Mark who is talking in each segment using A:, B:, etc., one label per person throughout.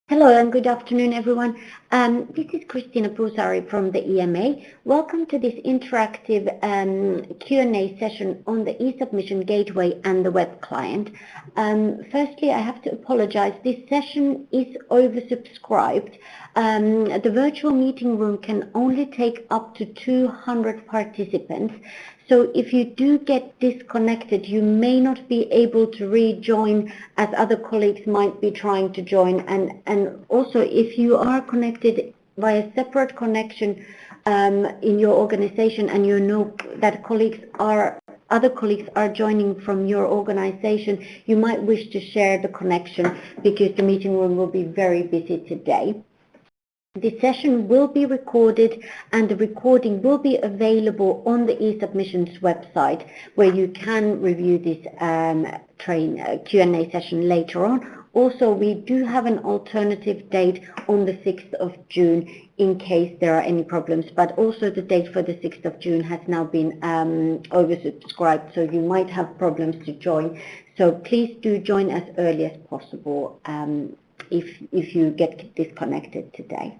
A: Hello and good afternoon, everyone. This is Christina Pusari from the EMA. Welcome to this interactive Q&A session on the eSubmission gateway and the web client. Firstly, I have to apologize. This session is oversubscribed. The virtual meeting room can only take up to 200 participants. So if you do get disconnected, you may not be able to rejoin as other colleagues might be trying to join. And also, if you are connected via separate connection in your organization and you know that other colleagues are joining from your organization, you might wish to share the connection because the meeting room will be very busy today. The session will be recorded and the recording will be available on the eSubmission's website where you can review this Q&A session later on. Also, we do have an alternative date on the 6th of June in case there are any problems, but also the date for the 6th of June has now been oversubscribed, so you might have problems to join. So please do join as early as possible if you get disconnected today.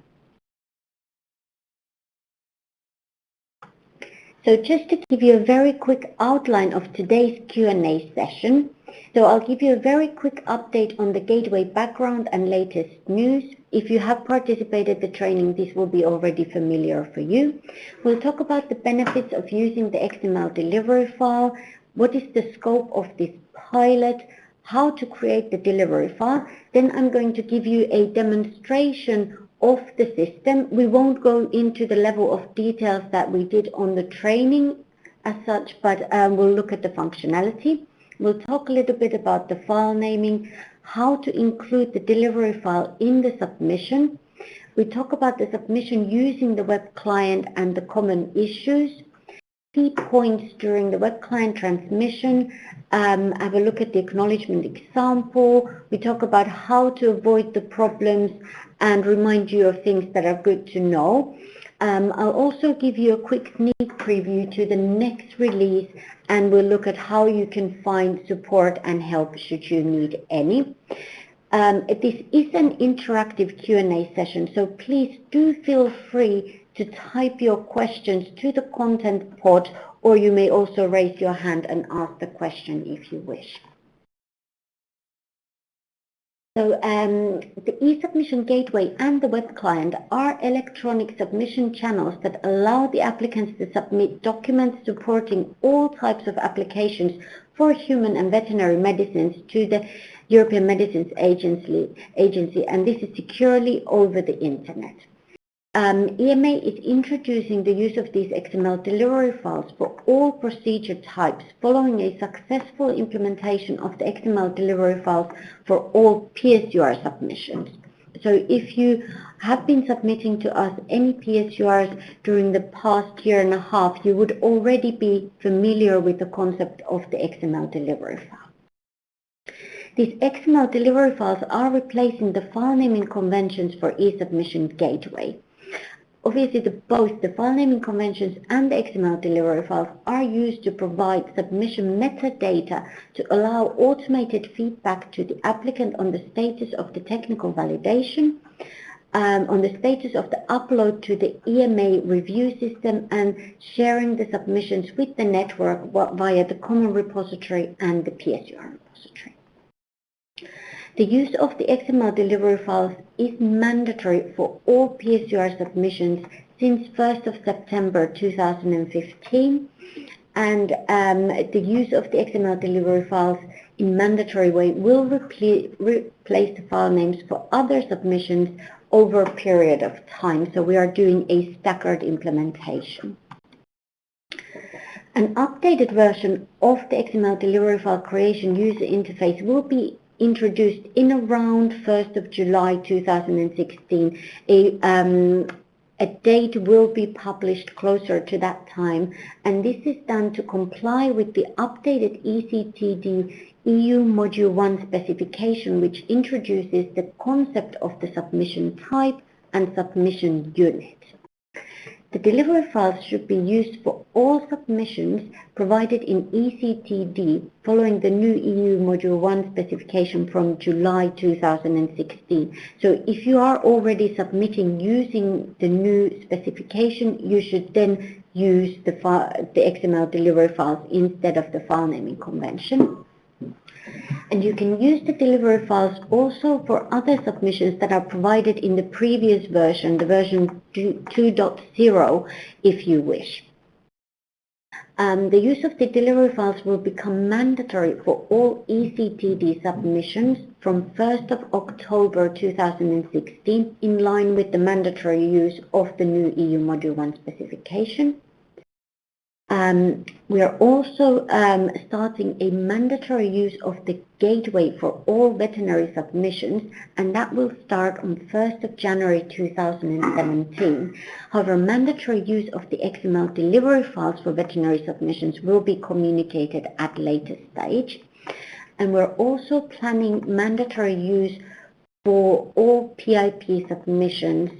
A: So just to give you a very quick outline of today's Q&A session, so I'll give you a very quick update on the gateway background and latest news. If you have participated in the training, this will be already familiar for you. We'll talk about the benefits of using the XML delivery file, what is the scope of this pilot, how to create the delivery file. Then I'm going to give you a demonstration of the system. We won't go into the level of details that we did on the training as such, but we'll look at the functionality. We'll talk a little bit about the file naming, how to include the delivery file in the submission. We talk about the submission using the web client and the common issues, key points during the web client transmission, have a look at the acknowledgement example. We talk about how to avoid the problems and remind you of things that are good to know. I'll also give you a quick sneak preview to the next release, and we'll look at how you can find support and help should you need any. This is an interactive Q&A session, so please do feel free to type your questions to the content pod, or you may also raise your hand and ask the question if you wish. So the eSubmission gateway and the web client are electronic submission channels that allow the applicants to submit documents supporting all types of applications for human and veterinary medicines to the European Medicines Agency, and this is securely over the internet. EMA is introducing the use of these XML delivery files for all procedure types following a successful implementation of the XML delivery files for all PSUR submissions. So if you have been submitting to us any PSURs during the past year and a half, you would already be familiar with the concept of the XML delivery file. These XML delivery files are replacing the file naming conventions for eSubmission gateway. Obviously, both the file naming conventions and the XML delivery files are used to provide submission metadata to allow automated feedback to the applicant on the status of the technical validation, on the status of the upload to the EMA review system, and sharing the submissions with the network via the common repository and the PSUR repository. The use of the XML delivery files is mandatory for all PSUR submissions since 1st of September 2015, and the use of the XML delivery files in mandatory way will replace the file names for other submissions over a period of time. So we are doing a staggered implementation. An updated version of the XML delivery file creation user interface will be introduced in around 1st of July 2016. A date will be published closer to that time, and this is done to comply with the updated ECTD EU Module 1 specification, which introduces the concept of the submission type and submission unit. The delivery files should be used for all submissions provided in ECTD following the new EU Module 1 specification from July 2016. So if you are already submitting using the new specification, you should then use the XML delivery files instead of the file naming convention. And you can use the delivery files also for other submissions that are provided in the previous version, the version 2.0, if you wish. The use of the delivery files will become mandatory for all ECTD submissions from 1st of October 2016, in line with the mandatory use of the new EU Module 1 specification. We are also starting a mandatory use of the gateway for all veterinary submissions, and that will start on 1st of January 2017. However, mandatory use of the XML delivery files for veterinary submissions will be communicated at a later stage. And we're also planning mandatory use for all PIP submissions,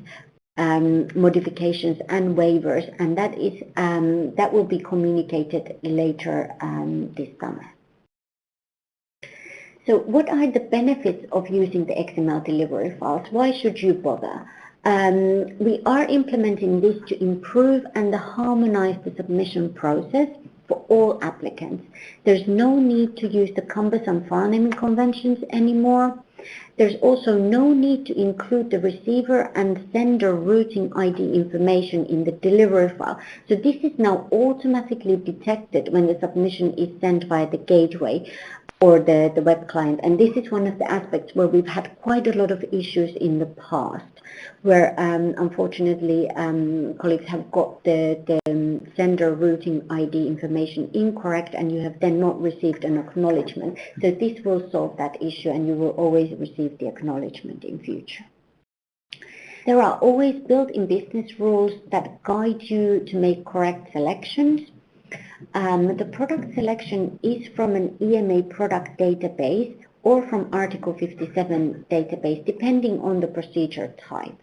A: modifications and waivers, and that will be communicated later this summer. So what are the benefits of using the XML delivery files? Why should you bother? We are implementing this to improve and harmonize the submission process for all applicants. There's no need to use the cumbersome file naming conventions anymore. There's also no need to include the receiver and sender routing ID information in the delivery file. So this is now automatically detected when the submission is sent via the gateway or the web client. And this is one of the aspects where we've had quite a lot of issues in the past, where unfortunately colleagues have got the sender routing ID information incorrect, and you have then not received an acknowledgement. So this will solve that issue, and you will always receive the acknowledgement in future. There are always built-in business rules that guide you to make correct selections. The product selection is from an EMA product database or from Article 57 database, depending on the procedure type.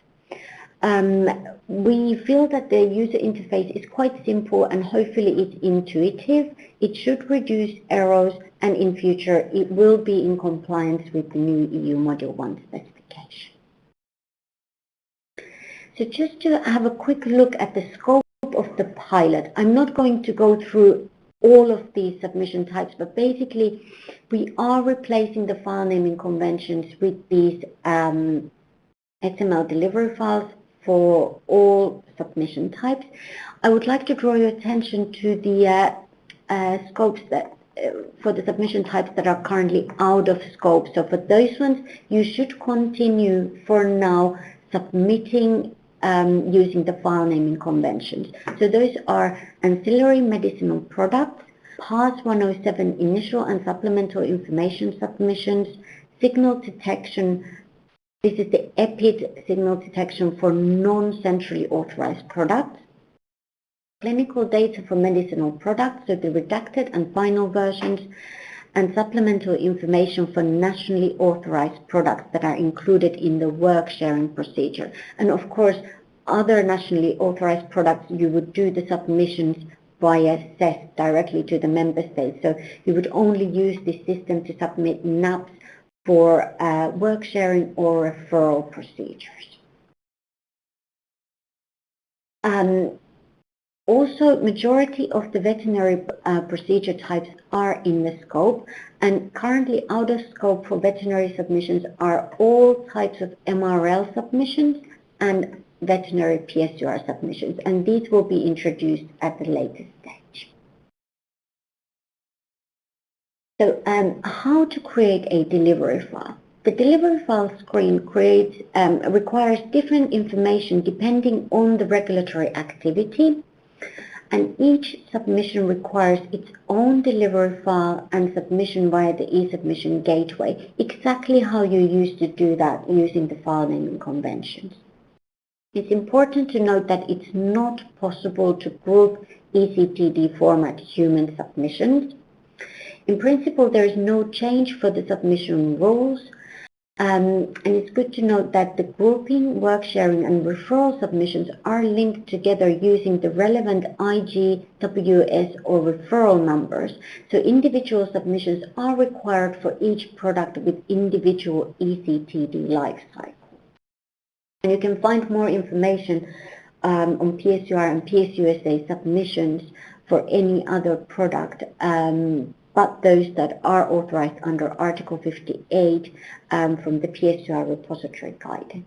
A: We feel that the user interface is quite simple and hopefully it's intuitive. It should reduce errors, and in future it will be in compliance with the new EU Module 1 specification. So just to have a quick look at the scope of the pilot, I'm not going to go through all of these submission types, but basically we are replacing the file naming conventions with these XML delivery files for all submission types. I would like to draw your attention to the scopes that for the submission types that are currently out of scope. So for those ones, you should continue for now submitting using the file naming conventions. So those are ancillary medicinal products, PAS 107 initial and supplemental information submissions, signal detection. This is the EPID signal detection for non-centrally authorized products, clinical data for medicinal products, so the redacted and final versions, and supplemental information for nationally authorized products that are included in the work sharing procedure. And of course, other nationally authorized products, you would do the submissions via CES directly to the member states. So you would only use this system to submit NAPs for work sharing or referral procedures. Also, majority of the veterinary procedure types are in the scope, and currently out of scope for veterinary submissions are all types of MRL submissions and veterinary PSUR submissions, and these will be introduced at the later stage. So how to create a delivery file? The delivery file screen requires different information depending on the regulatory activity, and each submission requires its own delivery file and submission via the eSubmission gateway, exactly how you used to do that using the file naming conventions. It's important to note that it's not possible to group ECTD format human submissions. In principle, there is no change for the submission rules. And it's good to note that the grouping, work sharing, and referral submissions are linked together using the relevant IGWS or referral numbers. So individual submissions are required for each product with individual ECTD lifecycle. And you can find more information on PSUR and PSUSA submissions for any other product, but those that are authorized under Article 58 from the PSUR repository guidance.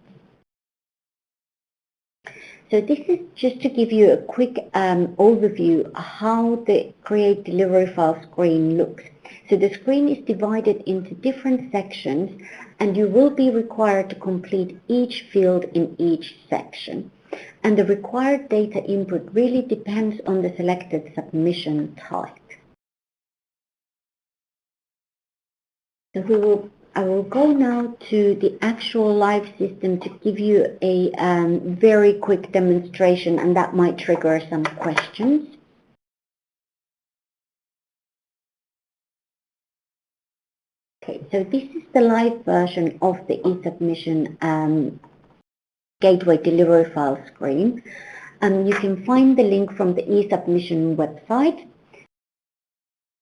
A: So this is just to give you a quick overview of how the Create Delivery File screen looks. So the screen is divided into different sections, and you will be required to complete each field in each section. And the required data input really depends on the selected submission type. So I will go now to the actual live system to give you a very quick demonstration, and that might trigger some questions. Okay, so this is the live version of the eSubmission Gateway Delivery File screen. You can find the link from the eSubmission website.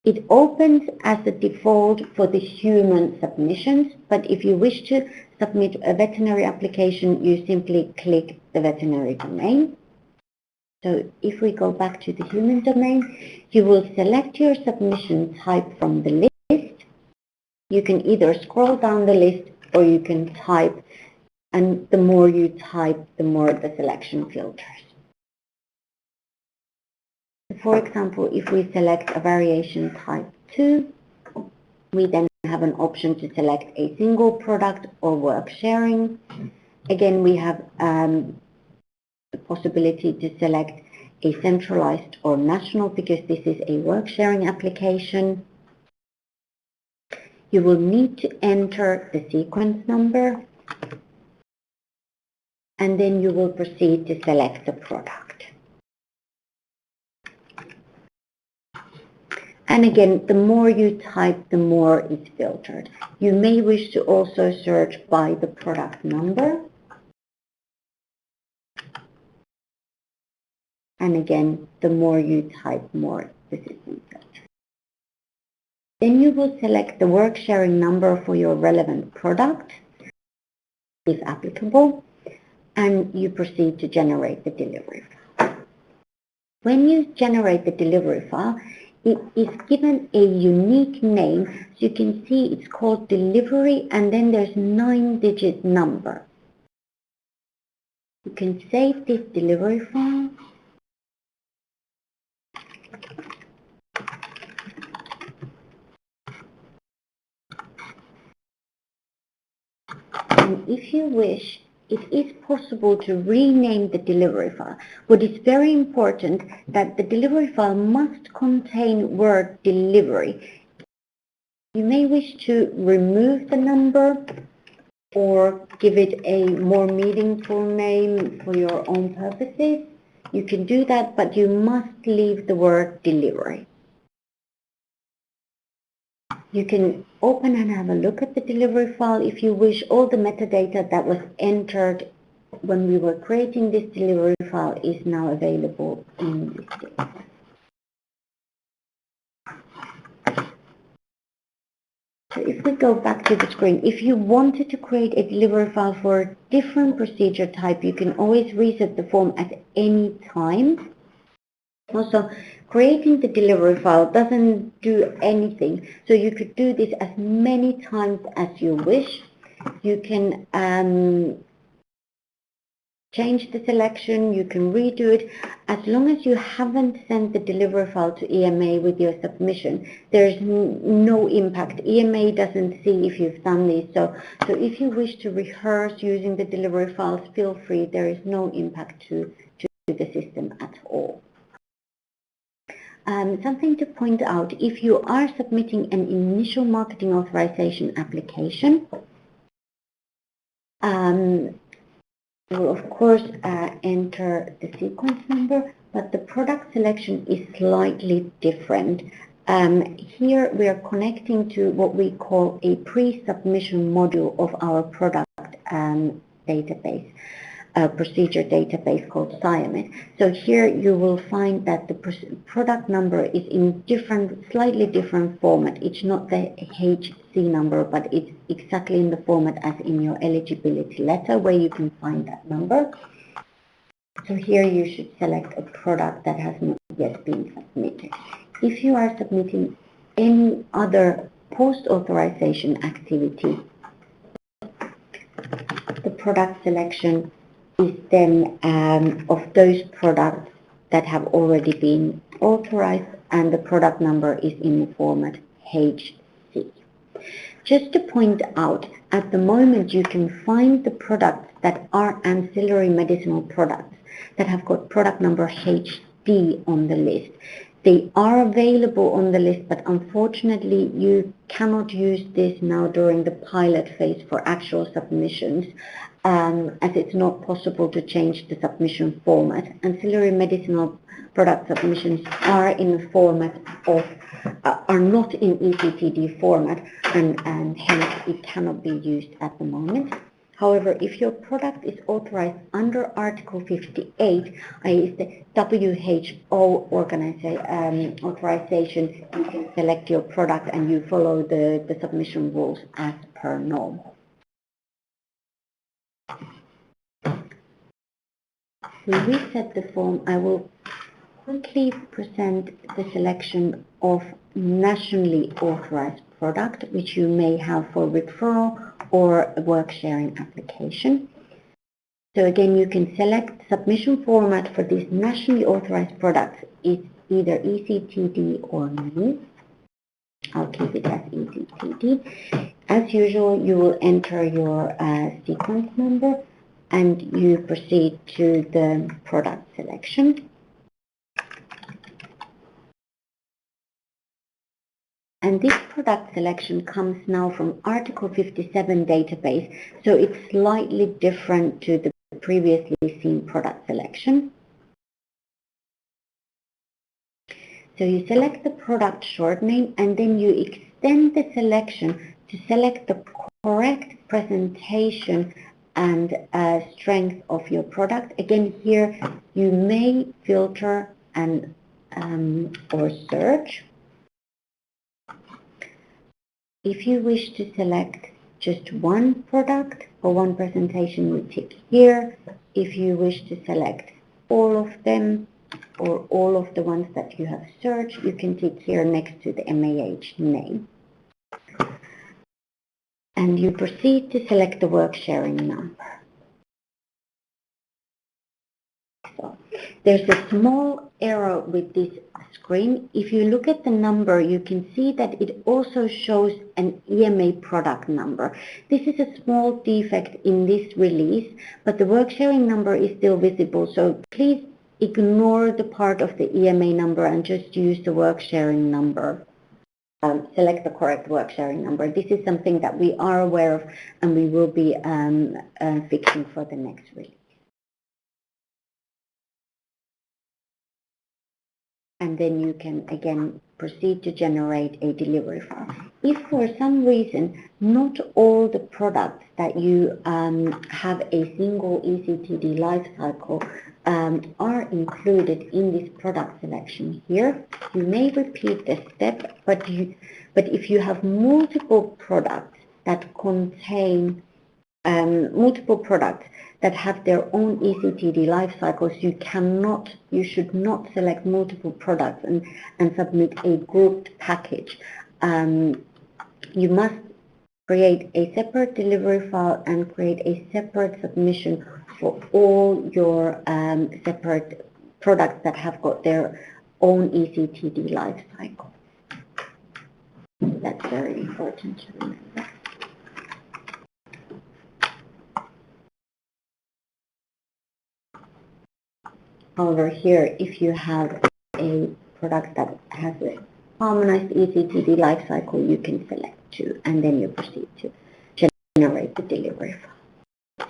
A: It opens as a default for the human submissions, but if you wish to submit a veterinary application, you simply click the veterinary domain. So if we go back to the human domain, you will select your submission type from the list. You can either scroll down the list or you can type, and the more you type, the more the selection filters. For example, if we select a variation type 2, we then have an option to select a single product or work sharing. Again, we have the possibility to select a centralized or national because this is a work sharing application. You will need to enter the sequence number, and then you will proceed to select the product. And again, the more you type, the more it's filtered. You may wish to also search by the product number. And again, the more you type, more the system filters. Then you will select the work sharing number for your relevant product, if applicable, and you proceed to generate the delivery file. When you generate the delivery file, it is given a unique name. So you can see it's called delivery, and then there's 9-digit number. You can save this delivery file. And if you wish, it is possible to rename the delivery file. What is very important that the delivery file must contain word delivery. You may wish to remove the number or give it a more meaningful name for your own purposes. You can do that, but you must leave the word delivery. You can open and have a look at the delivery file if you wish. All the metadata that was entered when we were creating this delivery file is now available in this data. So if we go back to the screen, if you wanted to create a delivery file for a different procedure type, you can always reset the form at any time. Also, creating the delivery file doesn't do anything, so you could do this as many times as you wish. You can change the selection, you can redo it. As long as you haven't sent the delivery file to EMA with your submission, there's no impact. EMA doesn't see if you've done this, so if you wish to rehearse using the delivery files, feel free. There is no impact to the system at all. Something to point out, if you are submitting an initial marketing authorization application, you will of course enter the sequence number, but the product selection is slightly different. Here we are connecting to what we call a pre-submission module of our product database, procedure database called SIAMIT. So here you will find that the product number is in slightly different format. It's not the HC number, but it's exactly in the format as in your eligibility letter where you can find that number. So here you should select a product that has not yet been submitted. If you are submitting any other post-authorization activity, the product selection is then of those products that have already been authorized, and the product number is in the format HC. Just to point out, at the moment you can find the products that are ancillary medicinal products that have got product number HD on the list. They are available on the list, but unfortunately you cannot use this now during the pilot phase for actual submissions, as it's not possible to change the submission format. Ancillary medicinal product submissions are in the format of, are not in eCTD format, and hence it cannot be used at the moment. However, if your product is authorized under Article 58, i.e. the WHO authorization, you can select your product and you follow the submission rules as per normal. To reset the form, I will quickly present the selection of nationally authorized product, which you may have for referral or a work sharing application. So again, you can select submission format for these nationally authorized products. It's either eCTD or none. I'll keep it as eCTD. As usual, you will enter your sequence number and you proceed to the product selection. And this product selection comes now from Article 57 database, so it's slightly different to the previously seen product selection. So you select the product short name and then you extend the selection to select the correct presentation and strength of your product. Again, here you may filter and or search. If you wish to select just one product or one presentation, you tick here. If you wish to select all of them or all of the ones that you have searched, you can tick here next to the MAH name. And you proceed to select the work sharing number. So, there's a small error with this screen. If you look at the number, you can see that it also shows an EMA product number. This is a small defect in this release, but the work sharing number is still visible. So please ignore the part of the EMA number and just use the work sharing number. Select the correct work sharing number. This is something that we are aware of and we will be fixing for the next release. And then you can again proceed to generate a delivery file. If for some reason not all the products that you have a single eCTD lifecycle are included in this product selection here, you may repeat the step, but if you have multiple products that contain multiple products that have their own eCTD life cycles, you should not select multiple products and submit a grouped package. You must create a separate delivery file and create a separate submission for all your separate products that have got their own eCTD life cycle. That's very important to remember. However, here, if you have a product that has a harmonized eCTD lifecycle, you can select two, and then you proceed to generate the delivery file.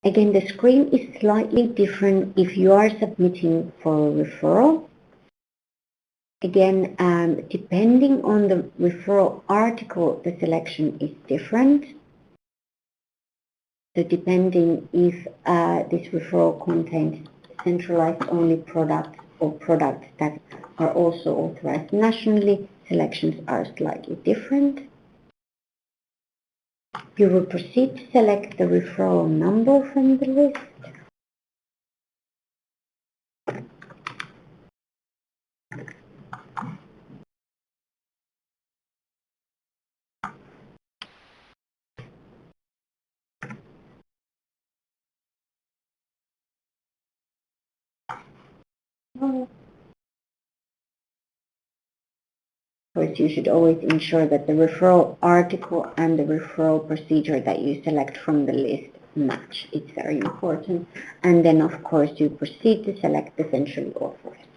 A: Again, the screen is slightly different if you are submitting for a referral. Again, depending on the referral article, the selection is different. So depending if this referral contains centralized only products or products that are also authorized nationally, selections are slightly different. You will proceed to select the referral number from the list. Of course, you should always ensure that the referral article and the referral procedure that you select from the list match. It's very important. And then, of course, you proceed to select the centrally authorized.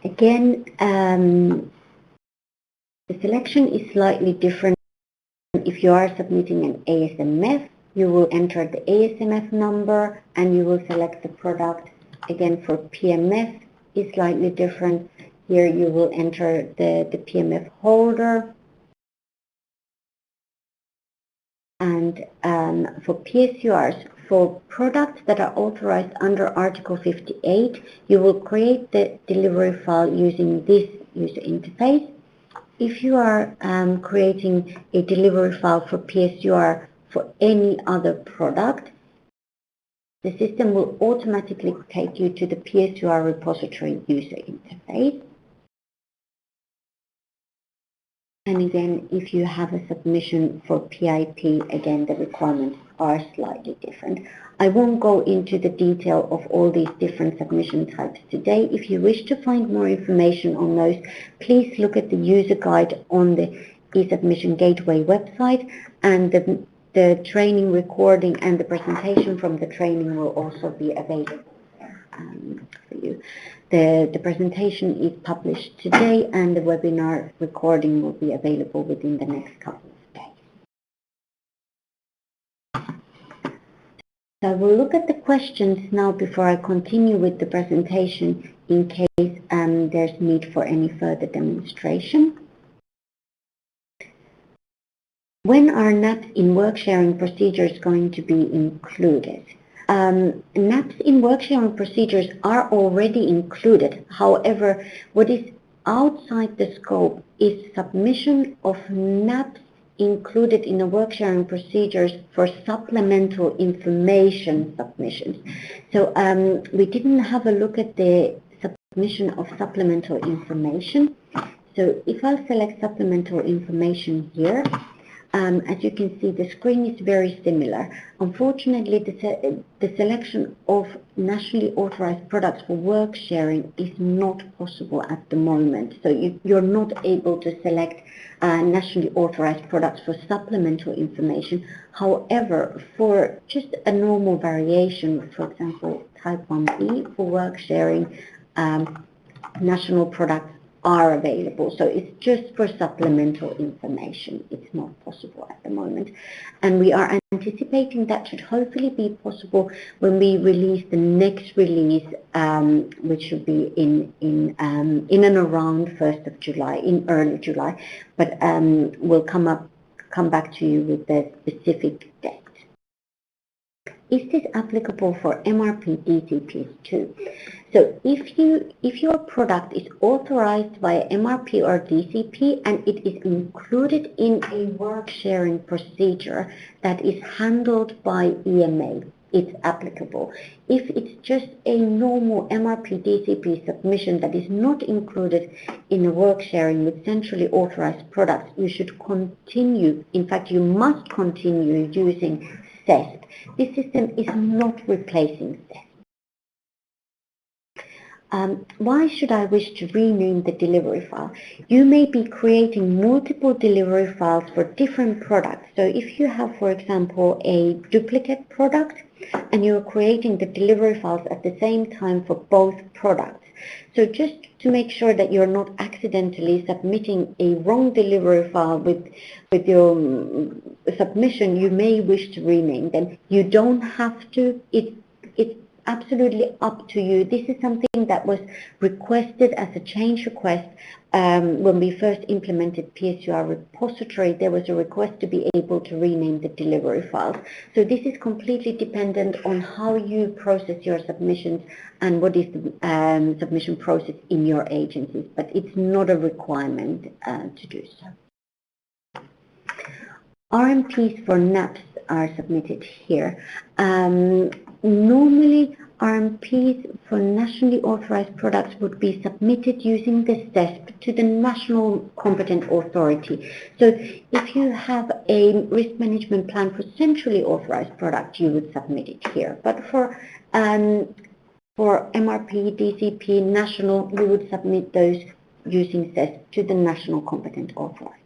A: Again, the selection is slightly different. If you are submitting an ASMF, you will enter the ASMF number and you will select the product. Again, for PMF, is slightly different. Here you will enter the PMF holder. And for PSURs, for products that are authorized under Article 58, you will create the delivery file using this user interface. If you are creating a delivery file for PSUR for any other product, the system will automatically take you to the PSUR repository user interface. And again, if you have a submission for PIP, again, the requirements are slightly different. I won't go into the detail of all these different submission types today. If you wish to find more information on those, please look at the user guide on the eSubmission Gateway website, and the training recording and the presentation from the training will also be available for you. The presentation is published today and the webinar recording will be available within the next couple of days. So we'll look at the questions now before I continue with the presentation in case there's need for any further demonstration. When are NAPs in work sharing procedures going to be included? NAPs in work sharing procedures are already included. However, what is outside the scope is submission of NAPs included in the work sharing procedures for supplemental information submissions. So we didn't have a look at the submission of supplemental information. So if I select supplemental information here, as you can see, the screen is very similar. Unfortunately, the selection of nationally authorized products for work sharing is not possible at the moment. So you're not able to select nationally authorized products for supplemental information. However, for just a normal variation, for example, type 1B for work sharing, national products are available. So it's just for supplemental information. It's not possible at the moment. And we are anticipating that should hopefully be possible when we release the next release, which should be in and around 1st of July, in early July. But we'll come back to you with the specific date. Is this applicable for MRP DCPs too? So if your product is authorized by MRP or DCP and it is included in a work sharing procedure that is handled by EMA, it's applicable. If it's just a normal MRP DCP submission that is not included in a work sharing with centrally authorized products, you should continue, in fact you must continue using CESP. This system is not replacing CESP. Why should I wish to rename the delivery file? You may be creating multiple delivery files for different products. So if you have, for example, a duplicate product and you're creating the delivery files at the same time for both products. So just to make sure that you're not accidentally submitting a wrong delivery file with your submission, you may wish to rename them. You don't have to. It's absolutely up to you. This is something that was requested as a change request when we first implemented PSUR repository. There was a request to be able to rename the delivery files. So this is completely dependent on how you process your submissions and what is the submission process in your agencies, but it's not a requirement to do so. RMPs for NAPs are submitted here. Normally, RMPs for nationally authorized products would be submitted using the CESP to the national competent authority. So if you have a risk management plan for centrally authorized product, you would submit it here. But for MRP, DCP, national, you would submit those using CESP to the national competent authority.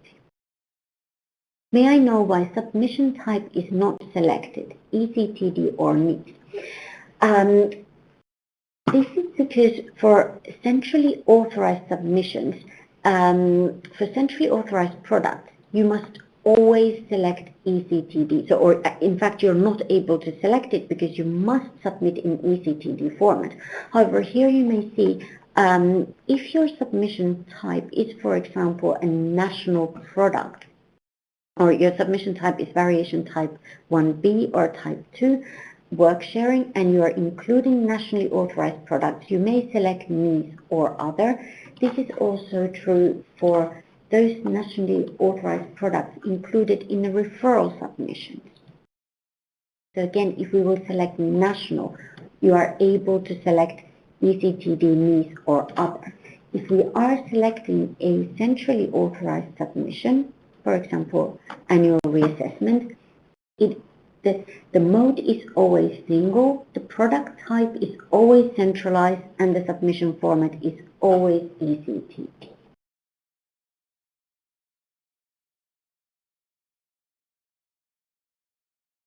A: May I know why submission type is not selected, ECTD or NICS? This is because for centrally authorized submissions, for centrally authorized products, you must always select ECTD. So, or in fact, you're not able to select it because you must submit in ECTD format. However, here you may see if your submission type is, for example, a national product, or your submission type is variation type 1B or type 2, work sharing, and you are including nationally authorized products, you may select NICS or other. This is also true for those nationally authorized products included in the referral submissions. So again, if we will select national, you are able to select ECTD, NICS or other. If we are selecting a centrally authorized submission, for example, annual reassessment, the mode is always single, the product type is always centralized, and the submission format is always ECTD.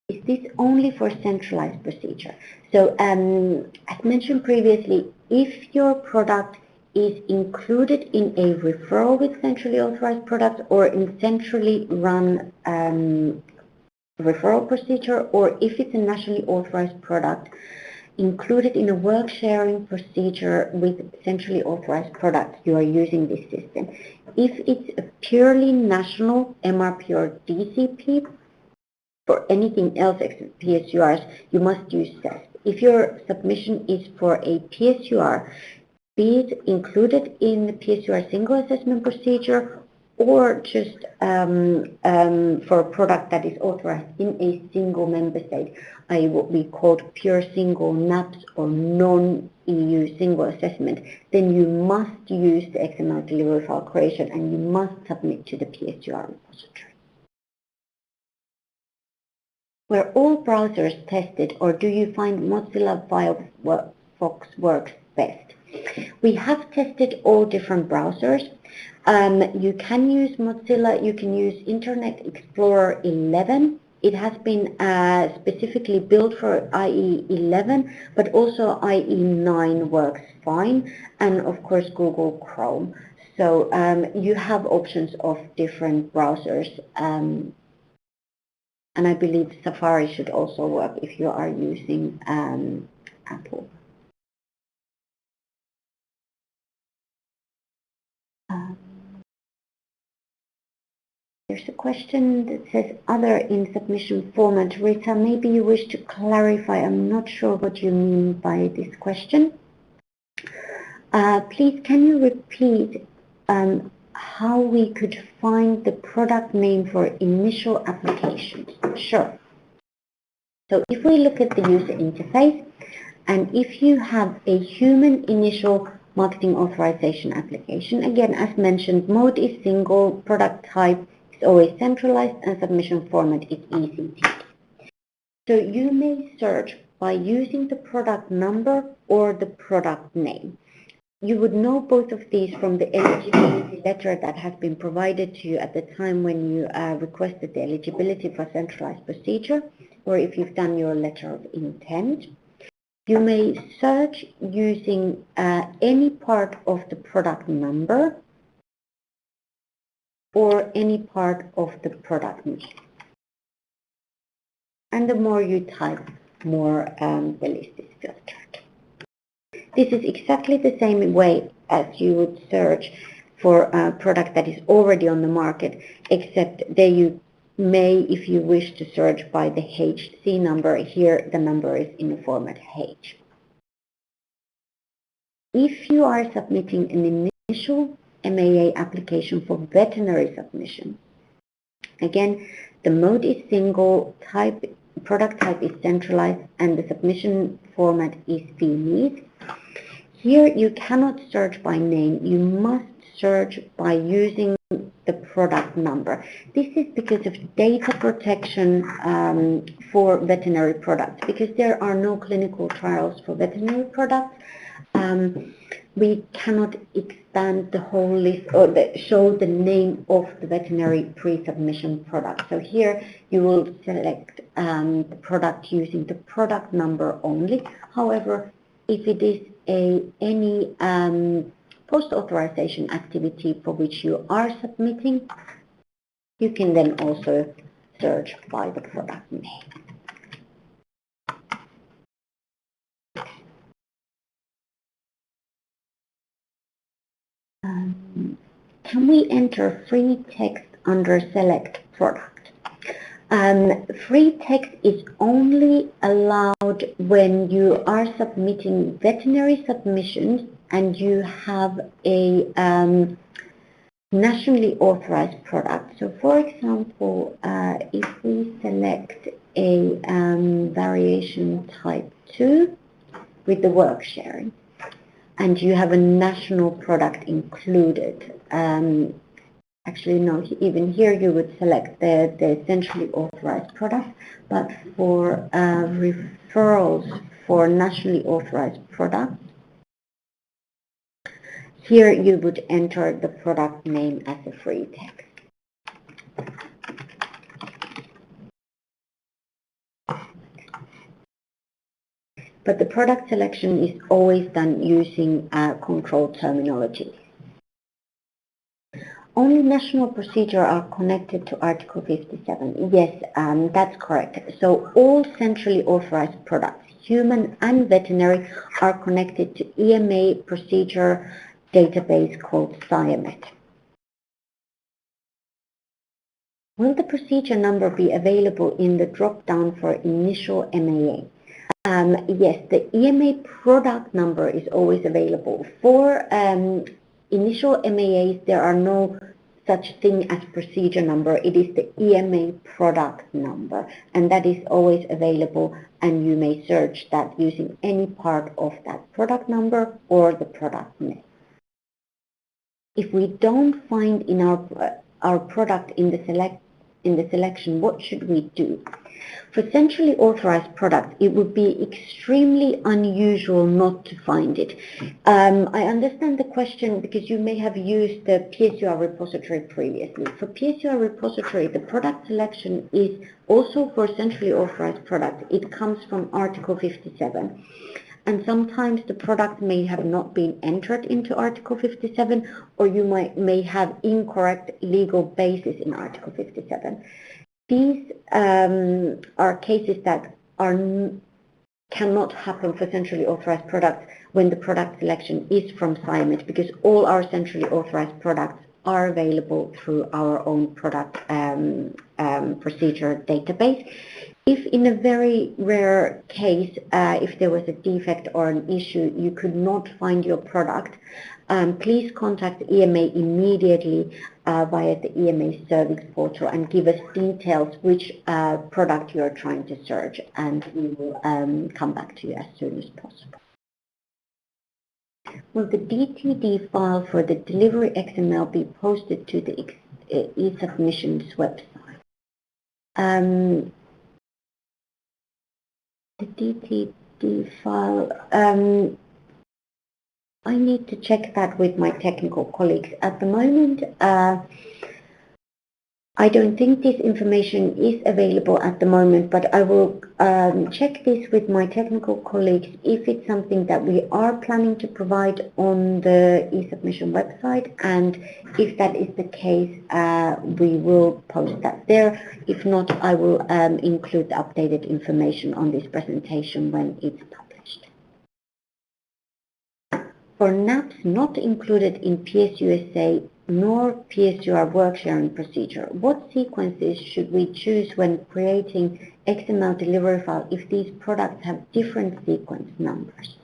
A: Is this only for centralized procedure? So as mentioned previously, if your product is included in a referral with centrally authorized products or in centrally run referral procedure, or if it's a nationally authorized product included in a work sharing procedure with centrally authorized products, you are using this system. If it's a purely national MRP or DCP, for anything else except PSURs, you must use CESP. If your submission is for a PSUR, be it included in the PSUR single assessment procedure or just for a product that is authorized in a single member state, i.e. what we call pure single NAPS or non-EU single assessment, then you must use the XML delivery file creation and you must submit to the PSUR repository. Were all browsers tested, or do you find Mozilla Firefox works best? We have tested all different browsers. You can use Mozilla, you can use Internet Explorer 11. It has been specifically built for IE 11, but also IE 9 works fine, and of course Google Chrome. So you have options of different browsers, and I believe Safari should also work if you are using Apple. There's a question that says other in submission format. Rita, maybe you wish to clarify. I'm not sure what you mean by this question. Please, can you repeat how we could find the product name for initial applications? Sure. So if we look at the user interface, and if you have a human initial marketing authorization application, again, as mentioned, mode is single, product type is always centralized, and submission format is ECTD. So you may search by using the product number or the product name. You would know both of these from the eligibility letter that has been provided to you at the time when you requested the eligibility for centralized procedure, or if you've done your letter of intent. You may search using any part of the product number or any part of the product name. And the more you type, more the list is filtered. This is exactly the same way as you would search for a product that is already on the market, except there you may, if you wish to search by the HC number, here the number is in the format H. If you are submitting an initial MAA application for veterinary submission, again, the mode is single, product type is centralized, and the submission format is VNIS. Here you cannot search by name, you must search by using the product number. This is because of data protection for veterinary products, because there are no clinical trials for veterinary products. We cannot expand the whole list or show the name of the veterinary pre-submission product. So here you will select the product using the product number only. However, if it is any post-authorization activity for which you are submitting, you can then also search by the product name. Can we enter free text under select product? Free text is only allowed when you are submitting veterinary submissions and you have a nationally authorized product. So for example, if we select a variation type 2 with the work sharing, and you have a national product included. Actually, no, even here you would select the centrally authorized product, but for referrals for nationally authorized products, here you would enter the product name as a free text. But the product selection is always done using controlled terminology. Only national procedure are connected to Article 57. Yes, that's correct. So all centrally authorized products, human and veterinary, are connected to EMA procedure database called SIAMET. Will the procedure number be available in the drop-down for initial MAA? Yes, the EMA product number is always available. For initial MAAs, there are no such thing as procedure number. It is the EMA product number, and that is always available, and you may search that using any part of that product number or the product name. If we don't find in our product in the selection, what should we do? For centrally authorized products, it would be extremely unusual not to find it. I understand the question because you may have used the PSUR repository previously. For PSUR repository, the product selection is also for centrally authorized products. It comes from Article 57. And sometimes the product may have not been entered into Article 57, or you may have incorrect legal basis in Article 57. These are cases that cannot happen for centrally authorized products when the product selection is from SIAMET, because all our centrally authorized products are available through our own product procedure database. If in a very rare case, if there was a defect or an issue, you could not find your product, please contact EMA immediately via the EMA service portal and give us details which product you are trying to search, and we will come back to you as soon as possible. Will the DTD file for the delivery XML be posted to the eSubmission's website? The DTD file, I need to check that with my technical colleagues. At the moment, I don't think this information is available at the moment, but I will check this with my technical colleagues if it's something that we are planning to provide on the eSubmission website, and if that is the case, we will post that there. If not, I will include the updated information on this presentation when it's published. For NAPs not included in PSUSA nor PSUR work sharing procedure, what sequences should we choose when creating XML delivery file if these products have different sequence numbers?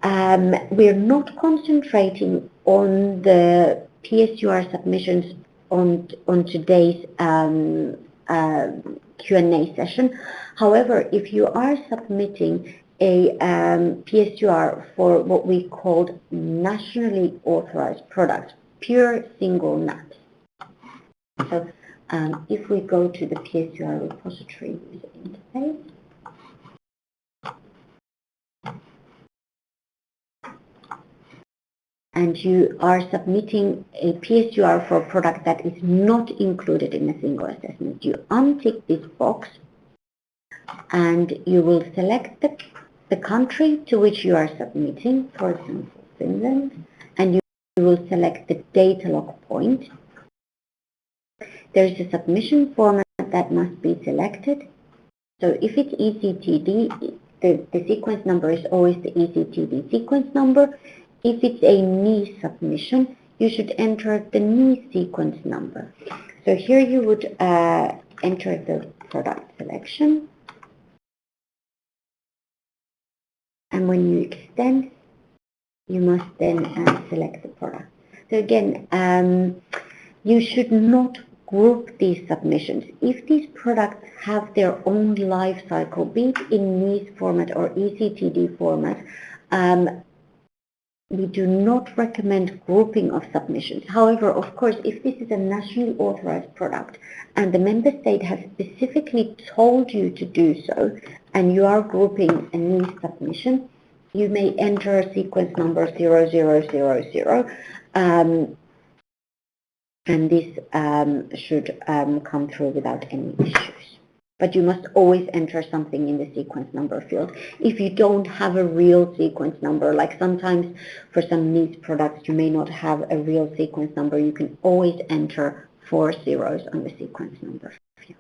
A: We're not concentrating on the PSUR submissions on today's Q&A session. However, if you are submitting a PSUR for what we called nationally authorized products, pure single NAPs. So if we go to the PSUR repository user interface, and you are submitting a PSUR for a product that is not included in a single assessment, you untick this box and you will select the country to which you are submitting, for example, Finland, and you will select the data log point. There is a submission format that must be selected. So if it's ECTD, the sequence number is always the ECTD sequence number. If it's a NIE submission, you should enter the NIE sequence number. So here you would enter the product selection. And when you extend, you must then select the product. So again, you should not group these submissions. If these products have their own life cycle, be it in NIE format or ECTD format, we do not recommend grouping of submissions. However, of course, if this is a nationally authorized product and the member state has specifically told you to do so, and you are grouping a NIE submission, you may enter sequence number 0000, and this should come through without any issues. But you must always enter something in the sequence number field. If you don't have a real sequence number, like sometimes for some niche products you may not have a real sequence number, you can always enter 4 zeros on the sequence number field.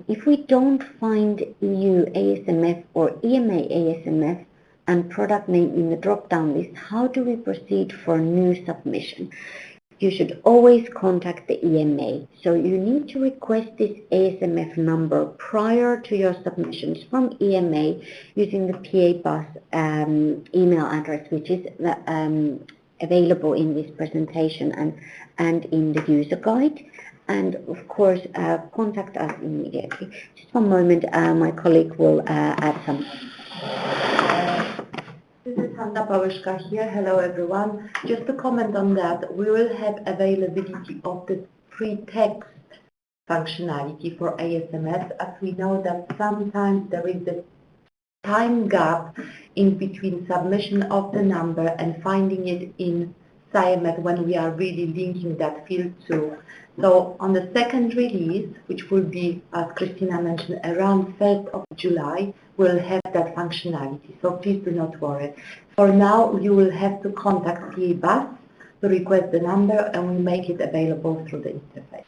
A: If we don't find EU ASMF or EMA ASMF and product name in the drop-down list, how do we proceed for new submission? You should always contact the EMA. So you need to request this ASMF number prior to your submissions from EMA using the PA Bus email address, which is available in this presentation and in the user guide. And of course, contact us immediately. Just one moment, my colleague will add some. This is Hanna Pawishka here. Hello everyone. Just to comment on that, we will have availability of the pre-text functionality for ASMS, as we know that sometimes there is a time gap in between submission of the number and finding it in SciMed when we are really linking that field to. So on the second release, which will be, as Christina mentioned, around 1st of July, we'll have that functionality. So please do not worry. For now, you will have to contact PA Bus to request the number, and we'll make it available through the interface.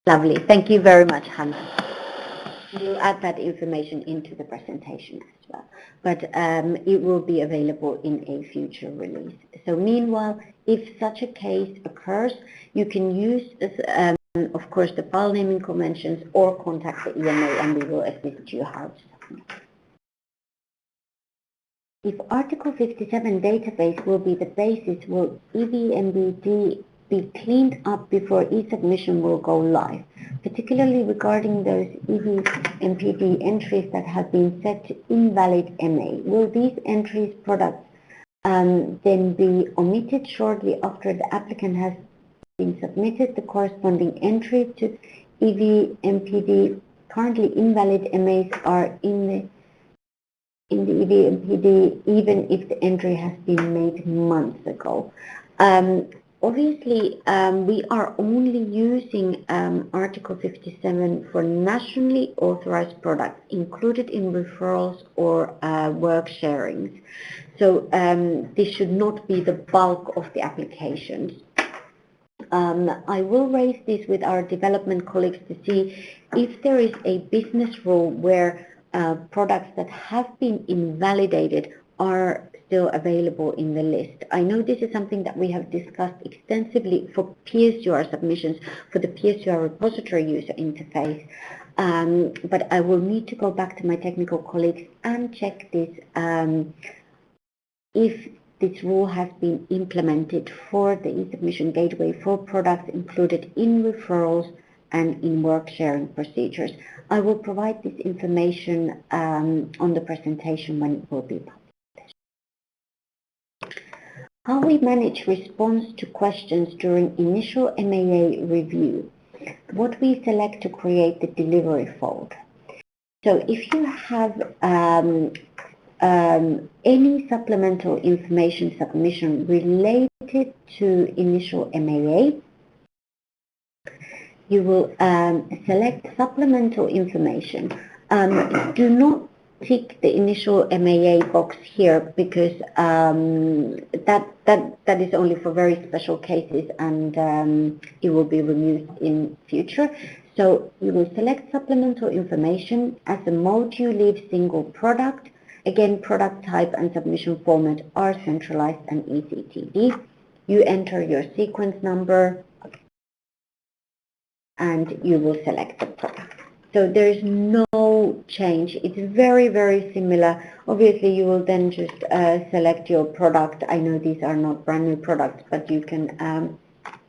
A: Lovely. Thank you very much, Hannah. We'll add that information into the presentation as well, but it will be available in a future release. So meanwhile, if such a case occurs, you can use, of course, the file naming conventions or contact the EMA and we will assist you how to submit. If Article 57 database will be the basis, will EVMBD be cleaned up before eSubmission will go live, particularly regarding those EVMPD entries that have been set to invalid MA? Will these entries products then be omitted shortly after the applicant has been submitted? The corresponding entry to EVMPD, currently invalid MAs are in the EVMPD even if the entry has been made months ago. obviously, we are only using Article 57 for nationally authorized products included in referrals or work sharings. So this should not be the bulk of the applications. I will raise this with our development colleagues to see if there is a business rule where products that have been invalidated are still available in the list. I know this is something that we have discussed extensively for PSUR submissions for the PSUR repository user interface, but I will need to go back to my technical colleagues and check this if this rule has been implemented for the eSubmission gateway for products included in referrals and in work sharing procedures. I will provide this information on the presentation when it will be published. How we manage response to questions during initial MAA review. What we select to create the delivery folder. So if you have any supplemental information submission related to initial MAA, you will select supplemental information. Do not tick the initial MAA box here because that is only for very special cases and it will be removed in future. So you will select supplemental information as a module single product. Again, product type and submission format are centralized and eCTD. You enter your sequence number and you will select the product. So there is no change. It's very, very similar. Obviously, you will then just select your product. I know these are not brand new products, but you can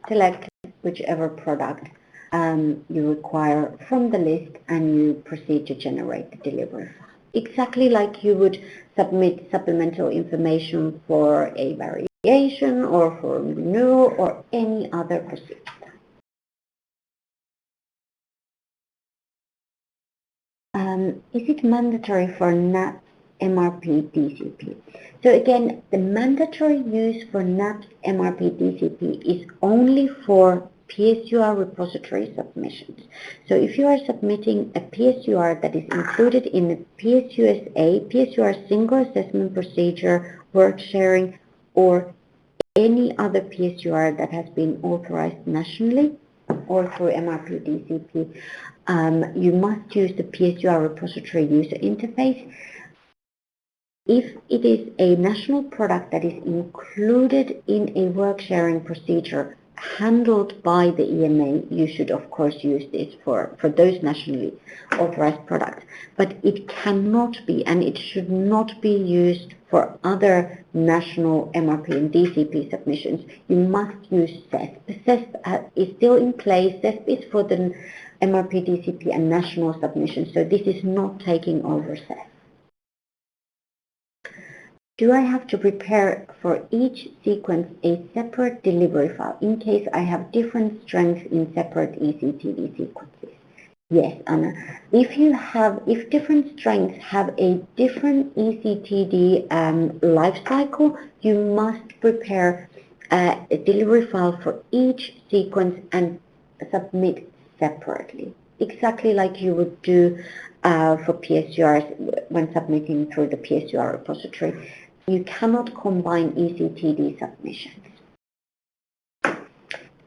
A: select whichever product you require from the list and you proceed to generate the delivery file. Exactly like you would submit supplemental information for a variation or for renewal or any other procedure. Is it mandatory for NAPS, MRP, DCP? So again, the mandatory use for NAPS, MRP, DCP is only for PSUR repository submissions. So if you are submitting a PSUR that is included in the PSUSA, PSUR single assessment procedure, work sharing, or any other PSUR that has been authorized nationally or through MRP DCP, you must use the PSUR repository user interface. If it is a national product that is included in a work sharing procedure handled by the EMA, you should of course use this for those nationally authorized products. But it cannot be and it should not be used for other national MRP and DCP submissions. You must use CESP. CESP is still in place. CESP is for the MRP, DCP and national submissions. So this is not taking over CESP. Do I have to prepare for each sequence a separate delivery file in case I have different strengths in separate eCTD sequences? Yes, Anna. If different strengths have a different eCTD life cycle, you must prepare a delivery file for each sequence and submit separately, exactly like you would do for PSURs when submitting through the PSUR repository. You cannot combine eCTD submissions.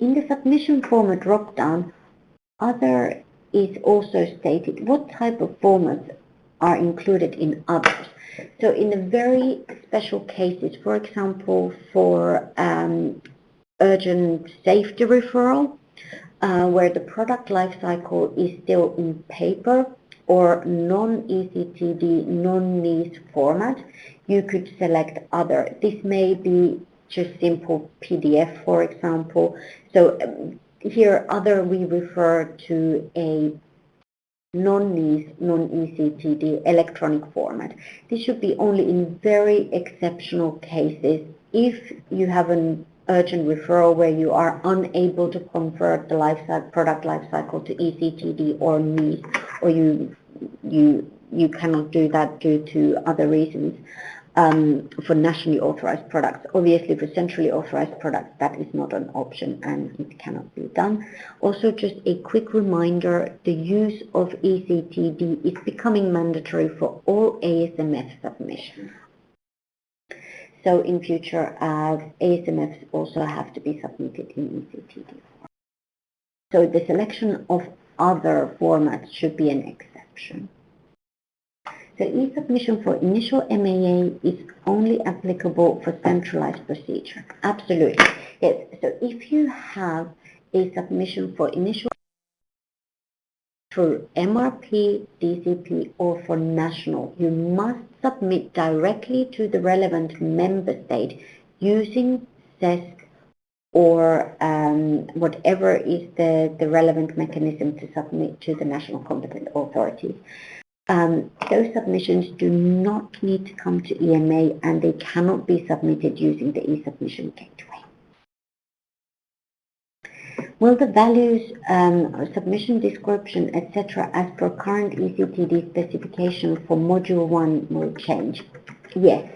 A: In the submission format drop-down, other is also stated. What type of formats are included in others? So in the very special cases, for example, for urgent safety referral, where the product life cycle is still in paper or non-eCTD, non-NIS format, you could select other. This may be just simple PDF, for example. So here, other, we refer to a non-NIS, non-eCTD electronic format. This should be only in very exceptional cases. If you have an urgent referral where you are unable to convert the product lifecycle to eCTD or NIS, or you you cannot do that due to other reasons. For nationally authorized products. Obviously, for centrally authorized products, that is not an option and it cannot be done. Also, just a quick reminder, the use of ECTD is becoming mandatory for all ASMF submissions. So in future, ASMFs also have to be submitted in ECTD. So the selection of other formats should be an exception. The eSubmission for initial MAA is only applicable for centralized procedure. Absolutely. Yes. So if you have a submission for initial through MRP, DCP, or for national, you must submit directly to the relevant member state using CESC or whatever is the relevant mechanism to submit to the national competent authorities. Those submissions do not need to come to EMA and they cannot be submitted using the eSubmission gateway. Will the values, submission description, etc. as per current ECTD specification for Module 1 will change? Yes.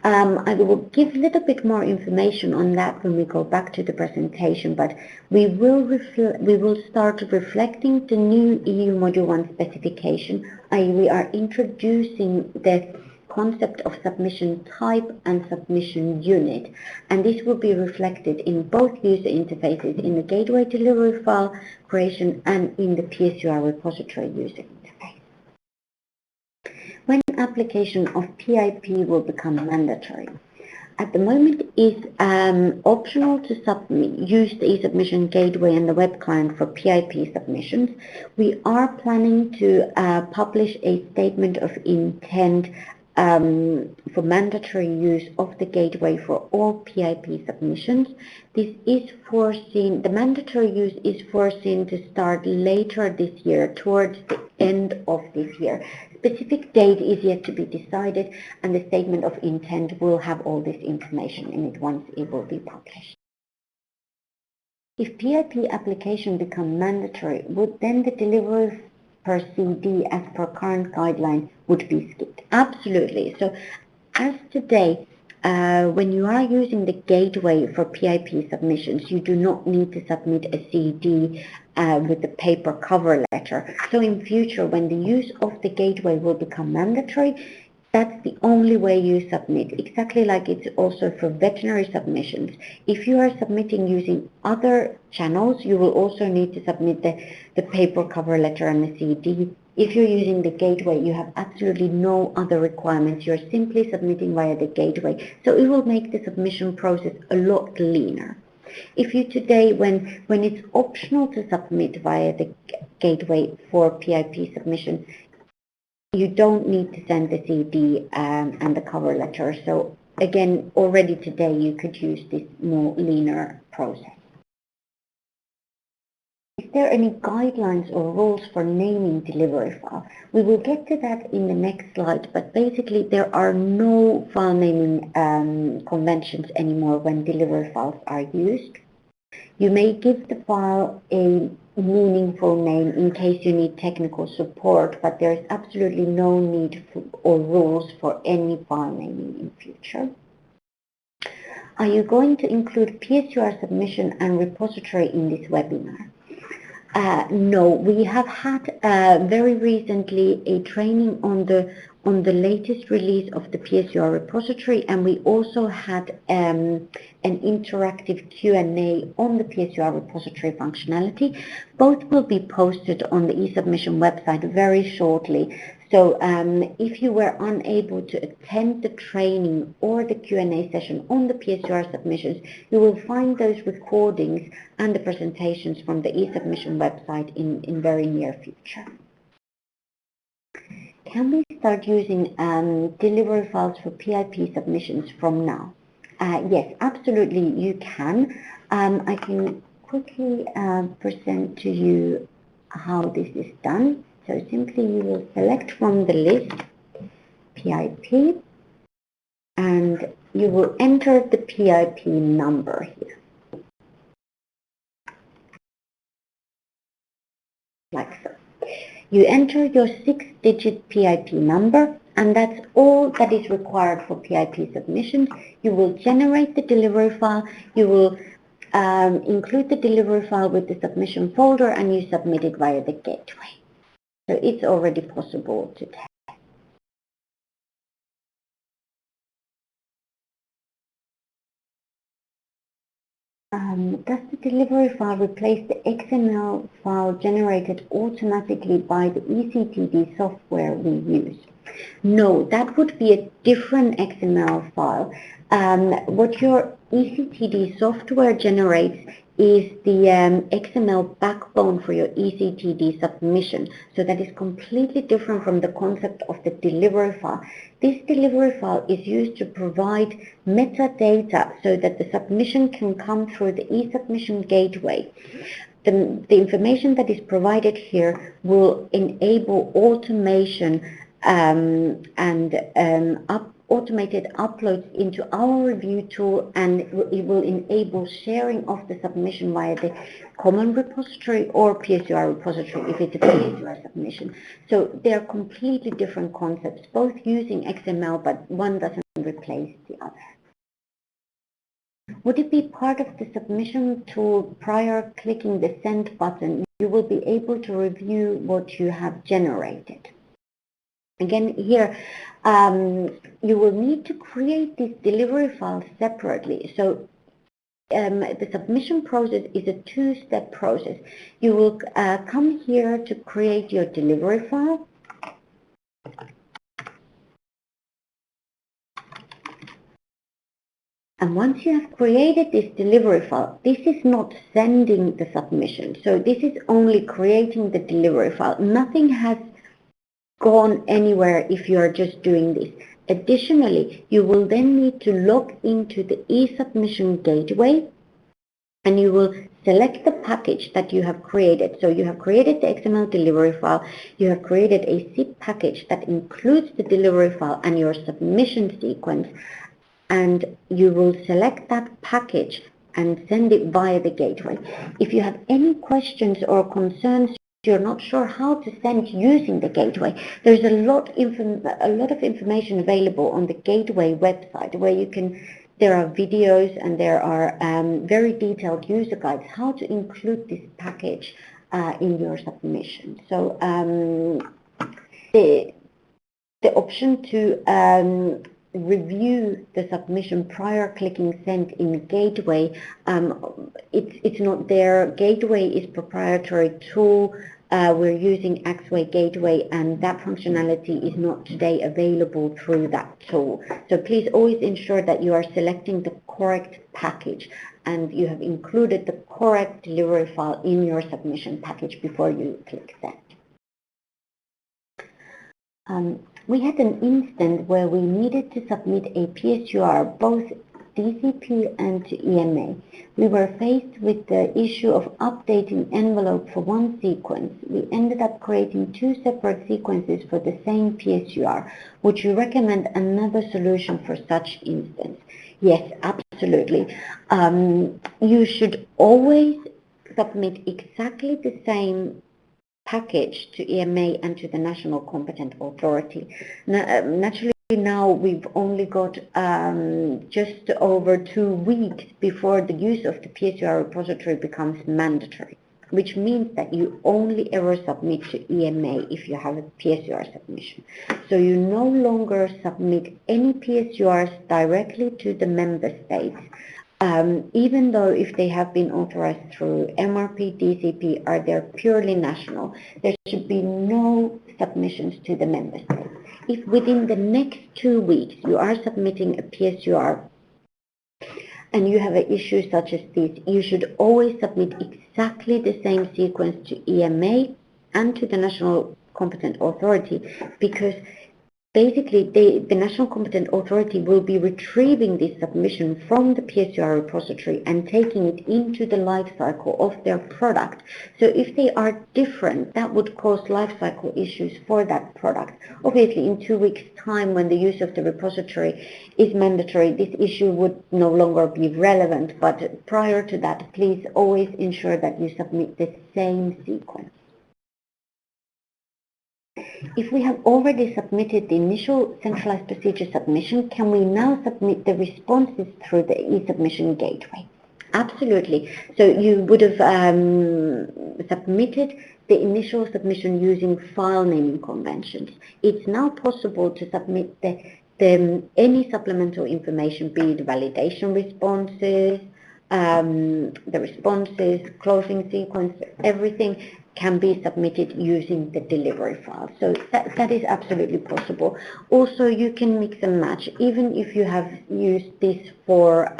A: I will give a little bit more information on that when we go back to the presentation, but we will start reflecting the new EU Module 1 specification, i.e. we are introducing the concept of submission type and submission unit, and this will be reflected in both user interfaces, in the gateway delivery file creation and in the PSUR repository user interface. When application of PIP will become mandatory. At the moment, it's optional to use the eSubmission gateway and the web client for PIP submissions. We are planning to publish a statement of intent for mandatory use of the gateway for all PIP submissions. This is foreseen, the mandatory use is foreseen to start later this year, towards the end of this year. Specific date is yet to be decided, and the statement of intent will have all this information in it once it will be published. If PIP application become mandatory, would then the delivery per CD as per current guidelines would be skipped? Absolutely. So as today, when you are using the gateway for PIP submissions, you do not need to submit a CD with the paper cover letter. So in future, when the use of the gateway will become mandatory, that's the only way you submit, exactly like it's also for veterinary submissions. If you are submitting using other channels, you will also need to submit the paper cover letter and the CD. If you're using the gateway, you have absolutely no other requirements. You're simply submitting via the gateway. So it will make the submission process a lot leaner. If you today, when it's optional to submit via the gateway for PIP submission, you don't need to send the CD and the cover letter. So again, already today you could use this more leaner process. Is there any guidelines or rules for naming delivery file? We will get to that in the next slide, but basically there are no file naming conventions anymore when delivery files are used. You may give the file a meaningful name in case you need technical support, but there is absolutely no need or rules for any file naming in future. Are you going to include PSUR submission and repository in this webinar? No, we have had very recently a training on the latest release of the PSUR repository, and we also had an interactive Q&A on the PSUR repository functionality. Both will be posted on the eSubmission website very shortly. So if you were unable to attend the training or the Q&A session on the PSUR submissions, you will find those recordings and the presentations from the eSubmission website in very near future. Can we start using delivery files for PIP submissions from now? Yes, absolutely you can. I can quickly present to you how this is done. So simply you will select from the list PIP and you will enter the PIP number here. Like so. You enter your 6-digit PIP number, and that's all that is required for PIP submissions. You will generate the delivery file, you will include the delivery file with the submission folder, and you submit it via the gateway. So it's already possible to test. Does the delivery file replace the XML file generated automatically by the eCTD software we use? No, that would be a different XML file. What your eCTD software generates is the XML backbone for your eCTD submission. So that is completely different from the concept of the delivery file. This delivery file is used to provide metadata so that the submission can come through the eSubmission gateway. The information that is provided here will enable automation automated uploads into our review tool, and it will enable sharing of the submission via the common repository or PSUR repository if it's a PSUR submission. So they are completely different concepts, both using XML, but one doesn't replace the other. Would it be part of the submission tool prior clicking the send button? You will be able to review what you have generated. Again, here, you will need to create this delivery file separately. So the submission process is a two-step process. You will come here to create your delivery file. And once you have created this delivery file, this is not sending the submission. So this is only creating the delivery file. Nothing has gone anywhere if you are just doing this. Additionally, you will then need to log into the eSubmission gateway, and you will select the package that you have created. So you have created the XML delivery file, you have created a zip package that includes the delivery file and your submission sequence, and you will select that package and send it via the gateway. If you have any questions or concerns, you're not sure how to send using the gateway, there's a lot of information available on the gateway website where there are videos and there are very detailed user guides how to include this package in your submission. So the option to review the submission prior clicking send in Gateway, it's not there. Gateway is proprietary tool. We're using Axway Gateway, and that functionality is not today available through that tool. So please always ensure that you are selecting the correct package and you have included the correct delivery file in your submission package before you click send. We had an instance where we needed to submit a PSUR, both DCP and to EMA. We were faced with the issue of updating envelope for one sequence. We ended up creating two separate sequences for the same PSUR. Would you recommend another solution for such instance? Yes, absolutely. You should always submit exactly the same package to EMA and to the National Competent Authority. Naturally, now we've only got just over 2 weeks before the use of the PSUR repository becomes mandatory, which means that you only ever submit to EMA if you have a PSUR submission. So you no longer submit any PSURs directly to the member states. Even though if they have been authorized through MRP, DCP, or they're purely national, there should be no submissions to the member states. If within the next 2 weeks you are submitting a PSUR and you have an issue such as this, you should always submit exactly the same sequence to EMA and to the National Competent Authority, because basically, the National Competent Authority will be retrieving this submission from the PSUR repository and taking it into the life cycle of their product. So if they are different, that would cause life cycle issues for that product. Obviously, in 2 weeks' time, when the use of the repository is mandatory, this issue would no longer be relevant. But prior to that, please always ensure that you submit the same sequence. If we have already submitted the initial centralized procedure submission, can we now submit the responses through the eSubmission gateway? Absolutely. So you would have submitted the initial submission using file naming conventions. It's now possible to submit any supplemental information, be it validation responses, the responses, closing sequence, everything can be submitted using the delivery file. So that is absolutely possible. Also, you can mix and match. Even if you have used this for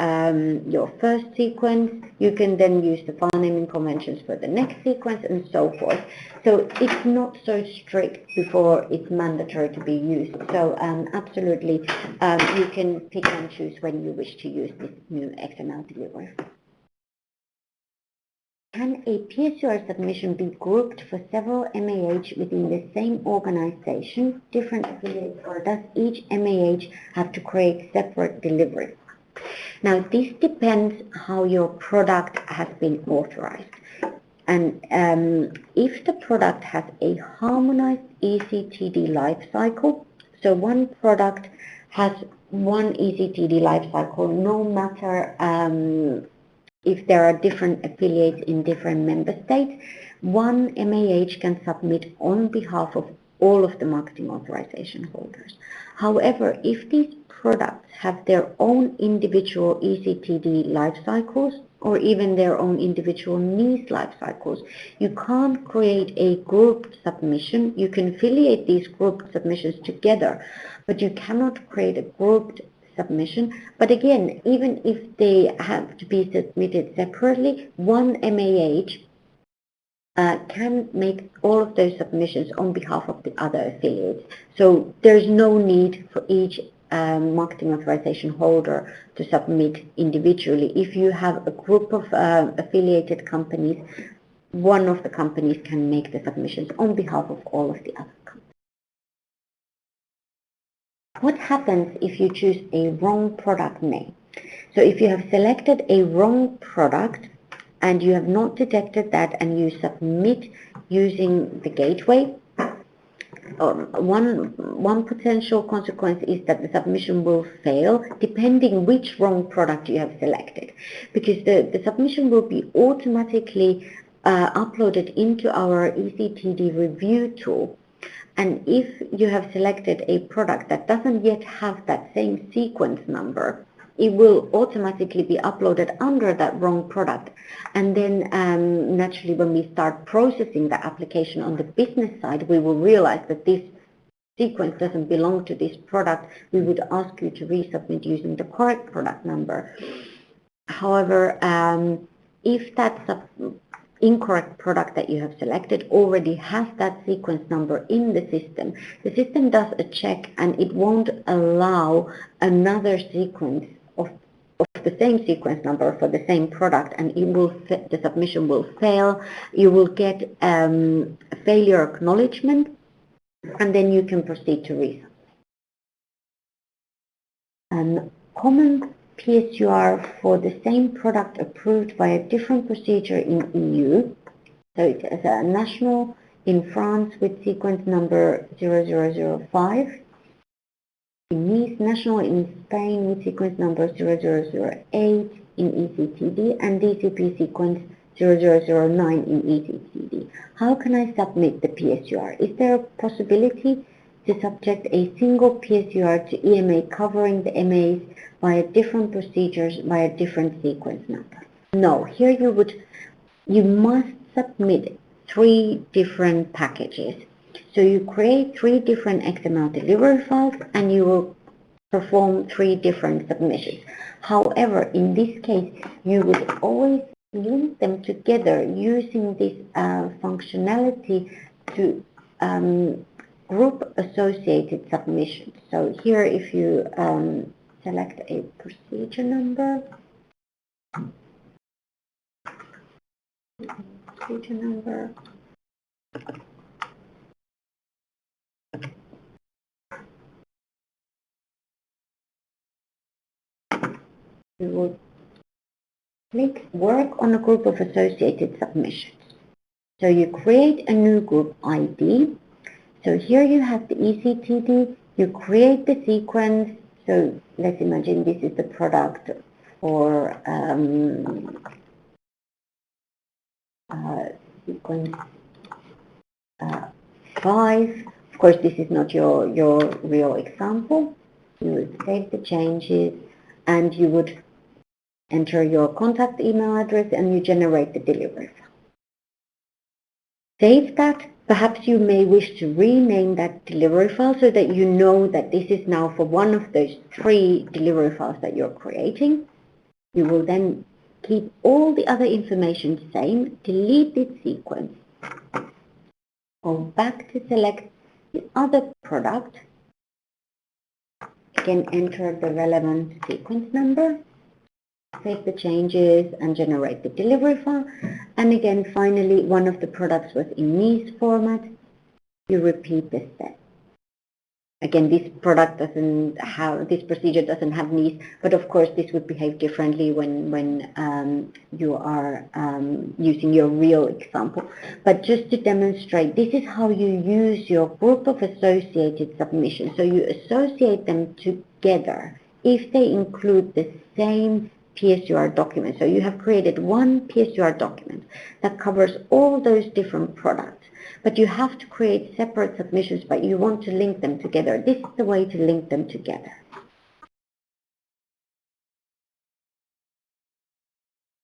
A: your first sequence, you can then use the file naming conventions for the next sequence and so forth. So it's not so strict before it's mandatory to be used. So absolutely, you can pick and choose when you wish to use this new XML delivery. Can a PSUR submission be grouped for several MAH within the same organization, different affiliates, or does each MAH have to create separate delivery? Now, this depends how your product has been authorized. And if the product has a harmonized ECTD lifecycle, so one product has one ECTD lifecycle, no matter if there are different affiliates in different member states, one MAH can submit on behalf of all of the marketing authorization holders. However, if these products have their own individual ECTD life cycles or even their own individual NIS life cycles, you can't create a grouped submission. You can affiliate these grouped submissions together, but you cannot create a grouped submission. But again, even if they have to be submitted separately, one MAH can make all of those submissions on behalf of the other affiliates. So there's no need for each marketing authorization holder to submit individually. If you have a group of affiliated companies, one of the companies can make the submissions on behalf of all of the other companies. What happens if you choose a wrong product name? So if you have selected a wrong product and you have not detected that and you submit using the gateway, one potential consequence is that the submission will fail depending which wrong product you have selected, because the submission will be automatically uploaded into our ECTD review tool. And if you have selected a product that doesn't yet have that same sequence number, it will automatically be uploaded under that wrong product. And then naturally, when we start processing the application on the business side, we will realize that this sequence doesn't belong to this product. We would ask you to resubmit using the correct product number. However, if that's incorrect product that you have selected already has that sequence number in the system does a check and it won't allow another sequence of the same sequence number for the same product, and the submission will fail. You will get a failure acknowledgement, and then you can proceed to resubmit. Common PSUR for the same product approved by a different procedure in EU. So it is a national in France with sequence number 0005. In NIS, national in Spain with sequence number 0008 in ECTD, and DCP sequence 0009 in ECTD. How can I submit the PSUR? Is there a possibility to subject a single PSUR to EMA covering the MAs via different procedures via different sequence number? No, here you must submit 3 different packages. So you create 3 different XML delivery files and you will perform 3 different submissions. However, in this case, you would always link them together using this functionality to group associated submissions. So here, if you select a procedure number, you will click work on a group of associated submissions. So you create a new group ID, So here you have the ECTD, you create the sequence. So let's imagine this is the product for sequence 5. Of course, this is not your real example. You would save the changes and you would enter your contact email address and you generate the delivery file. Save that. Perhaps you may wish to rename that delivery file so that you know that this is now for one of those 3 delivery files that you're creating. You will then keep all the other information the same, delete this sequence, go back to select the other product, again enter the relevant sequence number, save the changes and generate the delivery file. And again, finally, one of the products was in nice format. You repeat this step. Again, this procedure doesn't have nice, but of course this would behave differently when you are using your real example. But just to demonstrate, this is how you use your group of associated submissions. So you associate them together if they include the same PSUR document. So you have created one PSUR document that covers all those different products, but you have to create separate submissions, but you want to link them together. This is the way to link them together.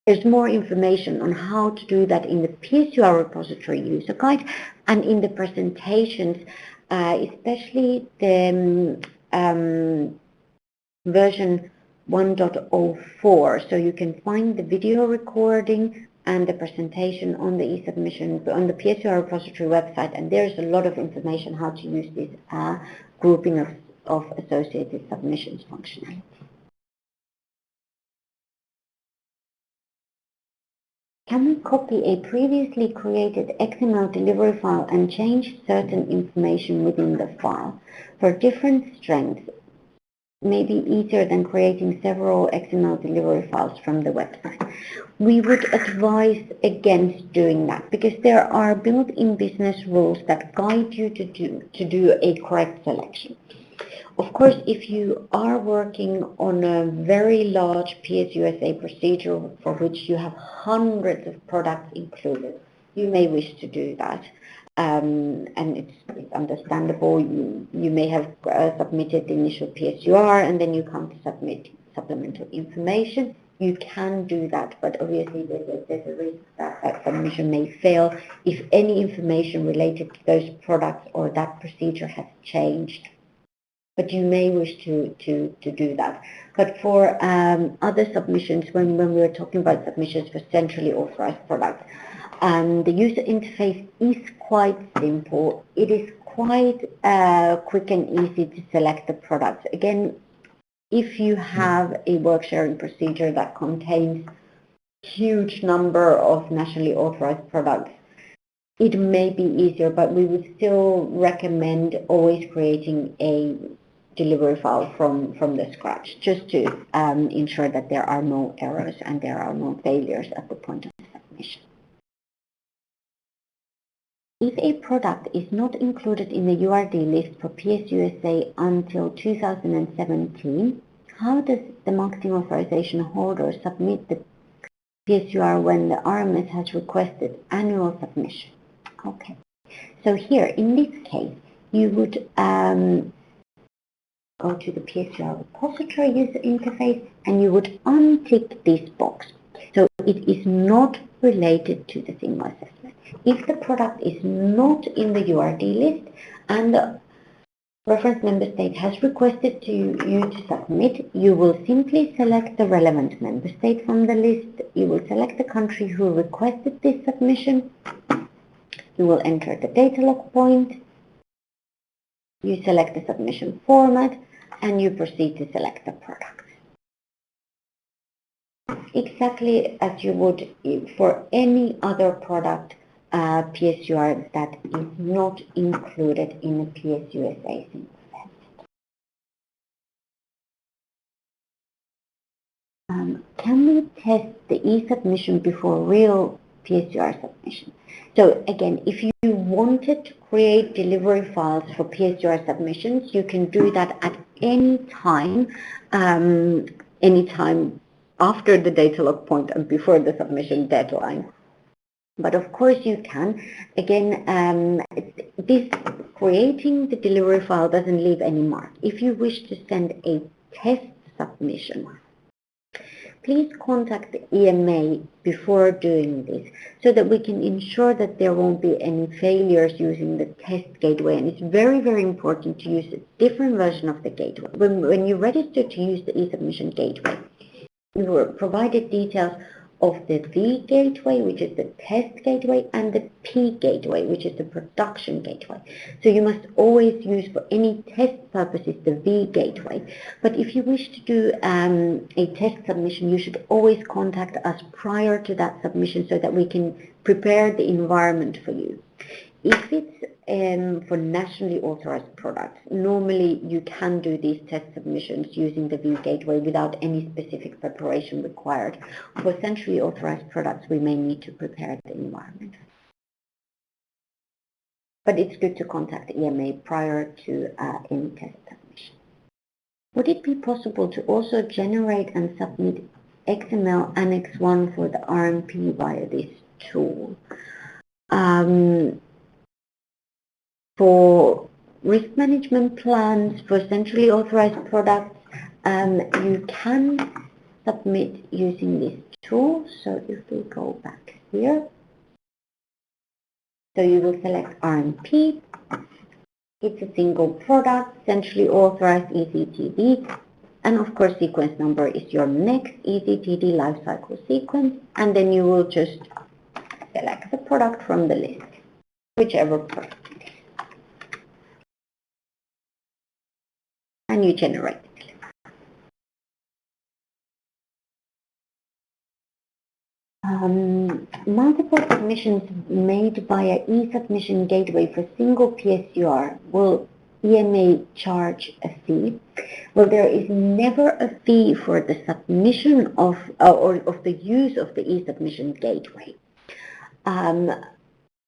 A: There's more information on how to do that in the PSUR repository user guide and in the presentations, especially the version 1.04. So you can find the video recording and the presentation on the eSubmission on the PSUR repository website, and there's a lot of information how to use this grouping of associated submissions functionality. Can we copy a previously created XML delivery file and change certain information within the file? For different strengths, may be easier than creating several XML delivery files from the website. We would advise against doing that because there are built-in business rules that guide you to do a correct selection. Of course, if you are working on a very large PSUSA procedure for which you have hundreds of products included, you may wish to do that. And it's understandable. You may have submitted the initial PSUR and then you come to submit supplemental information. You can do that, but obviously there's a risk that submission may fail if any information related to those products or that procedure has changed. But you may wish to do that. But for other submissions, when we're talking about submissions for centrally authorized products, the user interface is quite simple. It is quite quick and easy to select the products. Again, if you have a work sharing procedure that contains huge number of nationally authorized products, it may be easier, but we would still recommend always creating a delivery file from the scratch, just to ensure that there are no errors and there are no failures at the point of submission. If a product is not included in the URD list for PSUSA until 2017, how does the marketing authorization holder submit the PSUR when the RMS has requested annual submission? Okay, so here in this case, you would go to the PSUR repository user interface and you would untick this box. So it is not related to the single assessment. If the product is not in the URD list and the reference member state has requested you to submit, you will simply select the relevant member state from the list. You will select the country who requested this submission. You will enter the data log point. You select the submission format and you proceed to select the product. Exactly as you would for any other product PSUR that is not included in the PSUSA single assessment. Can we test the eSubmission before real PSUR submission. So again, if you wanted to create delivery files for PSUR submissions, you can do that at any time after the data log point and before the submission deadline. But of course you can. Again, this creating the delivery file doesn't leave any mark. If you wish to send a test submission, please contact the EMA before doing this so that we can ensure that there won't be any failures using the test gateway. And it's very, very important to use a different version of the gateway. When you register to use the eSubmission gateway, you were provided details of the V gateway, which is the test gateway, and the P gateway, which is the production gateway. So you must always use for any test purposes the V gateway. But if you wish to do a test submission, you should always contact us prior to that submission so that we can prepare the environment for you. If it's for nationally authorized products, normally you can do these test submissions using the V gateway without any specific preparation required. For centrally authorized products, we may need to prepare the environment. But it's good to contact the EMA prior to any test submission. Would it be possible to also generate and submit XML Annex 1 for the RMP via this tool? For risk management plans for centrally authorized products, you can submit using this tool. So if we go back here, so you will select RMP. It's a single product, centrally authorized ECTD, and of course sequence number is your next ECTD lifecycle sequence, and then you will just select the product from the list, whichever product. And you generate it. Multiple submissions made via eSubmission gateway for single PSUR, will EMA charge a fee? Well, there is never a fee for the submission of the use of the eSubmission gateway.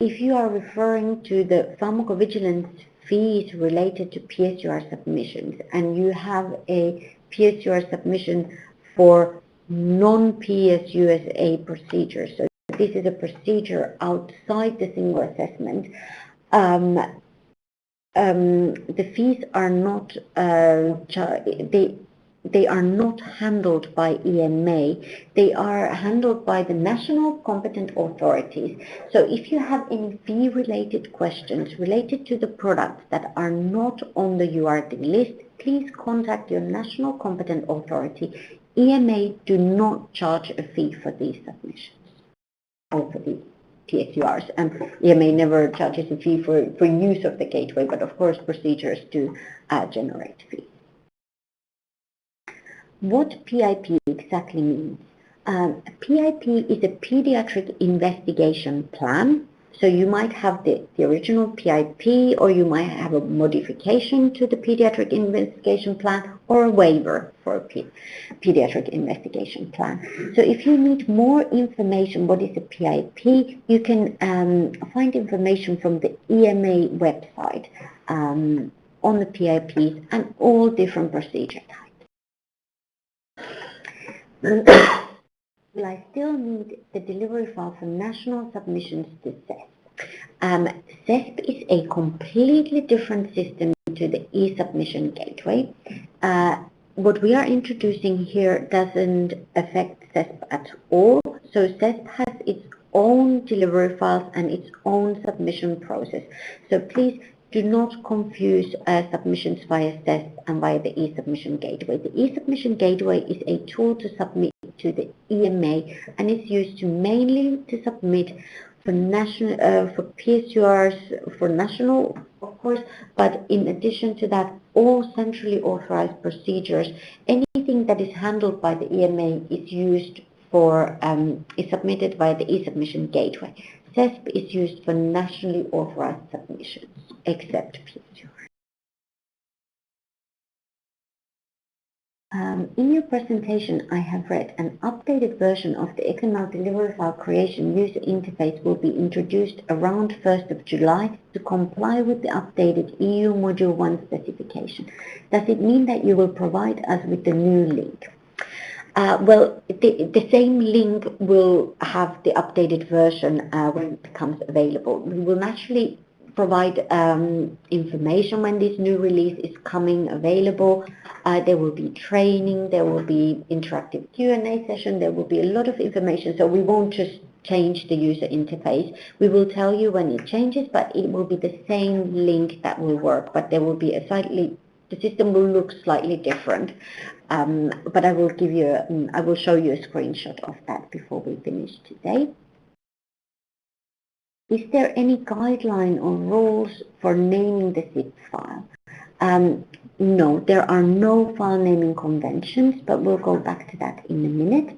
A: If you are referring to the pharmacovigilance fees related to PSUR submissions, and you have a PSUR submission for non-PSUSA procedures, so this is a procedure outside the single assessment, the fees are not they are not handled by EMA. They are handled by the national competent authorities. So if you have any fee-related questions related to the products that are not on the URD list, please contact your national competent authority. EMA do not charge a fee for these submissions or for these PSURs, and EMA never charges a fee for use of the gateway, but of course procedures do generate fees. What PIP exactly means? PIP is a pediatric investigation plan. So you might have the original PIP, or you might have a modification to the pediatric investigation plan, or a waiver for a pediatric investigation plan. So if you need more information, what is a PIP, you can find information from the EMA website on the PIPs and all different procedure types. Will I still need the delivery file for national submissions to CESP? CESP is a completely different system to the eSubmission gateway. What we are introducing here doesn't affect CESP at all. So CESP has its own delivery files and its own submission process. So please do not confuse submissions via CESP and via the eSubmission gateway. The eSubmission gateway is a tool to submit to the EMA, and it's used mainly to submit for national, for PSURs, for national, of course, but in addition to that, all centrally authorized procedures, anything that is handled by the EMA is used for, is submitted via the eSubmission gateway. CESP is used for nationally authorized submissions, except PSUR. In your presentation, I have read an updated version of the XML delivery file creation user interface will be introduced around 1st of July to comply with the updated EU Module 1 specification. Does it mean that you will provide us with the new link? Well, the same link will have the updated version when it becomes available. We will naturally provide information when this new release is coming available. There will be training, there will be interactive Q&A session, there will be a lot of information, so we won't just change the user interface. We will tell you when it changes, but it will be the same link that will work, but there will be the system will look slightly different. But I will show you a screenshot of that before we finish today. Is there any guideline or rules for naming the zip file? No, there are no file naming conventions, but we'll go back to that in a minute.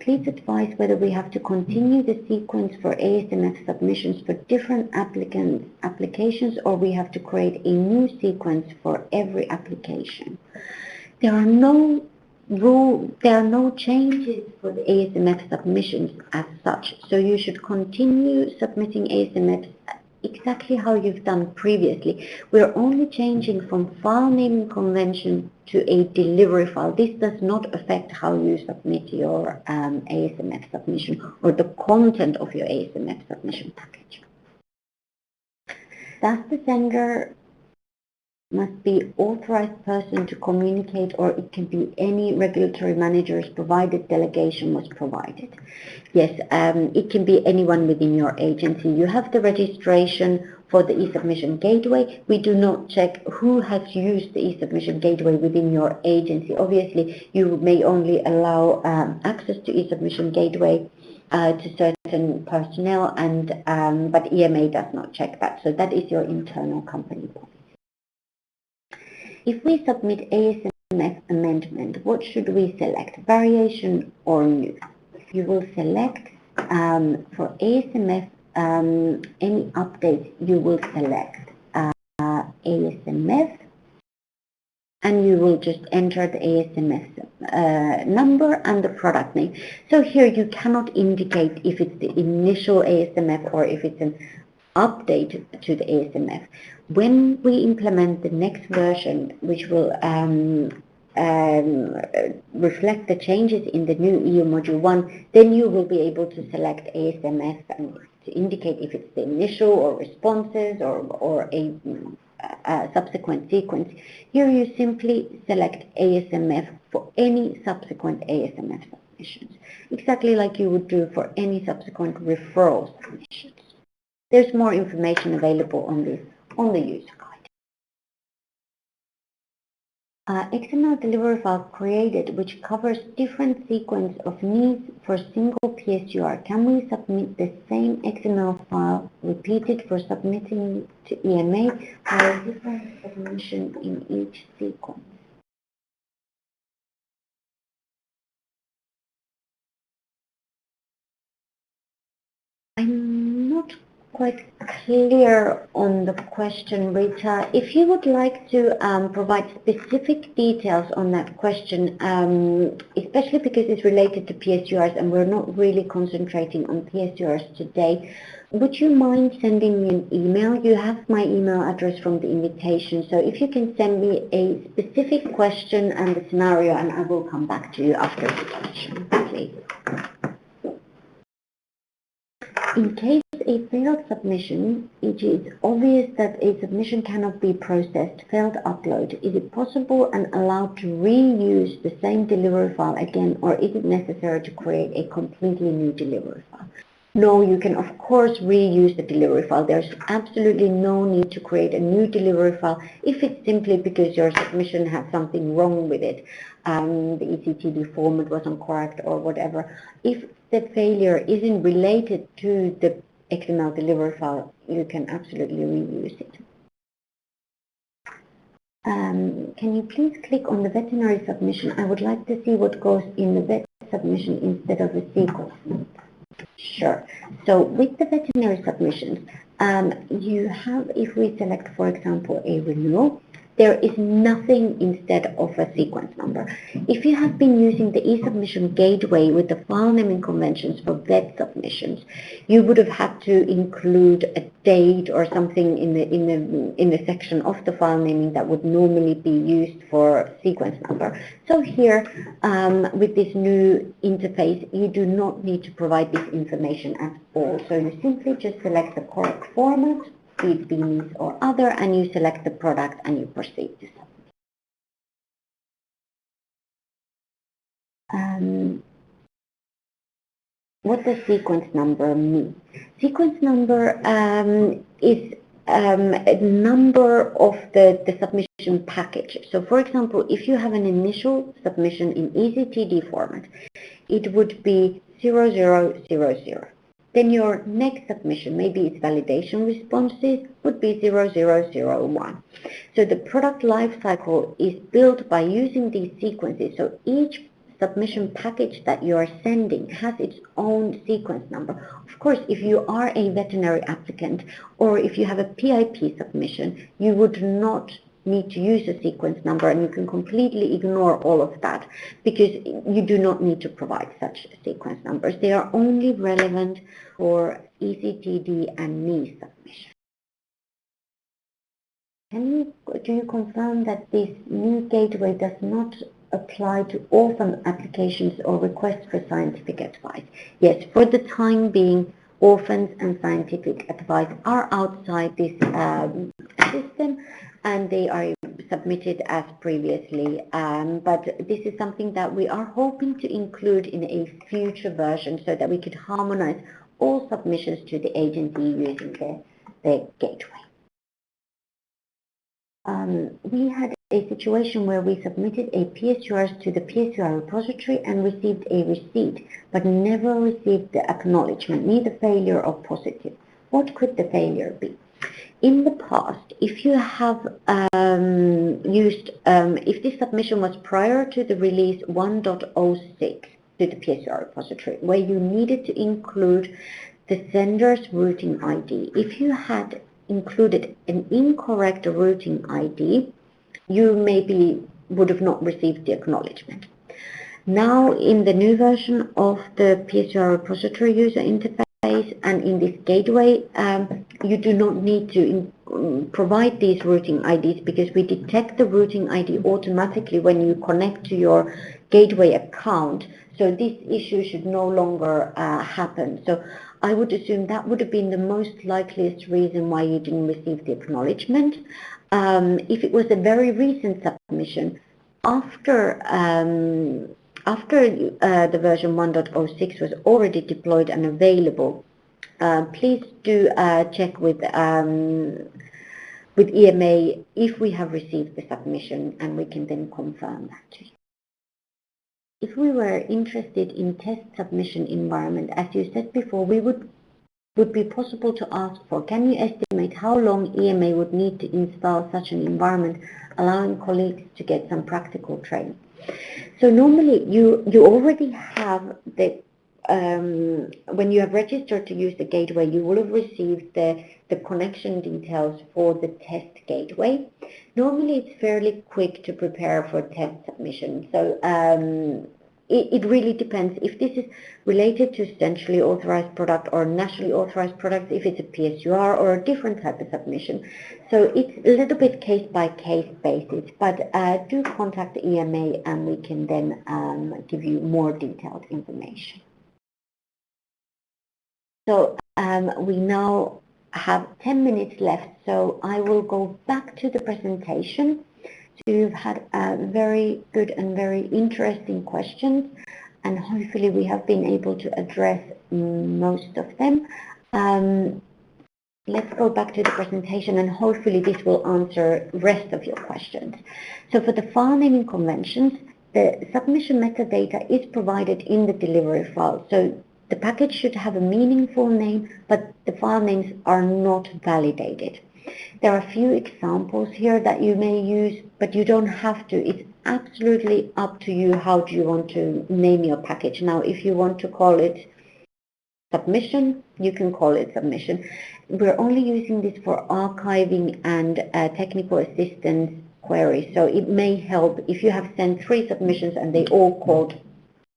A: Please advise whether we have to continue the sequence for ASMF submissions for different applications, or we have to create a new sequence for every application. There are no changes for the ASMF submissions as such, so you should continue submitting ASMF exactly how you've done previously. We're only changing from file naming convention to a delivery file. This does not affect how you submit your ASMF submission or the content of your ASMF submission package. Does the sender must be authorized person to communicate, or it can be any regulatory managers provided delegation was provided? Yes, it can be anyone within your agency. You have the registration for the eSubmission gateway. We do not check who has used the eSubmission gateway within your agency. Obviously, you may only allow access to eSubmission gateway to certain personnel, and but EMA does not check that. So that is your internal company policy. If we submit ASMF amendment, what should we select, variation or new? You will select for ASMF any updates, you will select ASMF, and you will just enter the ASMF number and the product name. So here you cannot indicate if it's the initial ASMF or if it's an update to the ASMF. When we implement the next version, which will reflect the changes in the new EU Module 1, then you will be able to select ASMF and to indicate if it's the initial or responses or a subsequent sequence. Here you simply select ASMF for any subsequent ASMF submissions, exactly like you would do for any subsequent referral submissions. There's more information available on this on the user guide. XML delivery file created which covers different sequence of needs for single PSUR. Can we submit the same XML file repeated for submitting to EMA or a different submission in each sequence? I'm not quite clear on the question, Rita. If you would like to provide specific details on that question, especially because it's related to PSURs and we're not really concentrating on PSURs today, would you mind sending me an email? You have my email address from the invitation, so if you can send me a specific question and the scenario, and I will come back to you after the question, please. In case a failed submission, it is obvious that a submission cannot be processed, failed upload. Is it possible and allowed to reuse the same delivery file again, or is it necessary to create a completely new delivery file? No, you can of course reuse the delivery file. There's absolutely no need to create a new delivery file if it's simply because your submission has something wrong with it. The ECTD format wasn't correct or whatever. If the failure isn't related to the XML delivery file, you can absolutely reuse it. Can you please click on the veterinary submission? I would like to see what goes in the vet submission instead of the sequence. Sure. So with the veterinary submissions, you have, if we select, for example, a renewal, there is nothing instead of a sequence number. If you have been using the eSubmission gateway with the file naming conventions for web submissions, you would have had to include a date or something in the section of the file naming that would normally be used for sequence number. So here, with this new interface, you do not need to provide this information at all. So you simply just select the correct format, be it BNeS or other, and you select the product and you proceed to submit. What does sequence number mean? Sequence number is a number of the submission package. So for example, if you have an initial submission in EasyTD format, it would be 0000. Then your next submission, maybe its validation responses, would be 0001. So the product lifecycle is built by using these sequences. So each submission package that you are sending has its own sequence number. Of course, if you are a veterinary applicant or if you have a PIP submission, you would not need to use a sequence number, and you can completely ignore all of that because you do not need to provide such sequence numbers. They are only relevant for EasyTD and NES submission. Do you confirm that this new gateway does not apply to orphan applications or requests for scientific advice? Yes, for the time being, orphans and scientific advice are outside this system, and they are submitted as previously. But this is something that we are hoping to include in a future version so that we could harmonize all submissions to the agency using the gateway. We had a situation where we submitted a PSURs to the PSUR repository and received a receipt, but never received the acknowledgement, neither failure or positive. What could the failure be? In the past, if you have if this submission was prior to the release 1.06 to the PSUR repository, where you needed to include the sender's routing ID, if you had included an incorrect routing ID, you maybe would have not received the acknowledgement. Now, in the new version of the PSUR repository user interface and in this gateway, you do not need to provide these routing IDs because we detect the routing ID automatically when you connect to your gateway account. So this issue should no longer happen. So I would assume that would have been the most likeliest reason why you didn't receive the acknowledgement. If it was a very recent submission, after the version 1.06 was already deployed and available, please do check with EMA if we have received the submission, and we can then confirm that to you. If we were interested in test submission environment, as you said before, we would be possible to ask for, can you estimate how long EMA would need to install such an environment, allowing colleagues to get some practical training? So normally you already have the, when you have registered to use the gateway, you will have received the connection details for the test gateway. Normally it's fairly quick to prepare for test submission. So it really depends if this is related to centrally authorized product or nationally authorized product, if it's a PSUR or a different type of submission. So it's a little bit case by case basis, but do contact the EMA and we can then give you more detailed information. So we now have 10 minutes left, so I will go back to the presentation. So you've had very good and very interesting questions, and hopefully we have been able to address most of them. Let's go back to the presentation, and hopefully this will answer the rest of your questions. So for the file naming conventions, the submission metadata is provided in the delivery file. So the package should have a meaningful name, but the file names are not validated. There are a few examples here that you may use, but you don't have to. It's absolutely up to you how do you want to name your package. Now, if you want to call it submission, you can call it submission. We're only using this for archiving and technical assistance query. So it may help if you have sent 3 submissions and they all called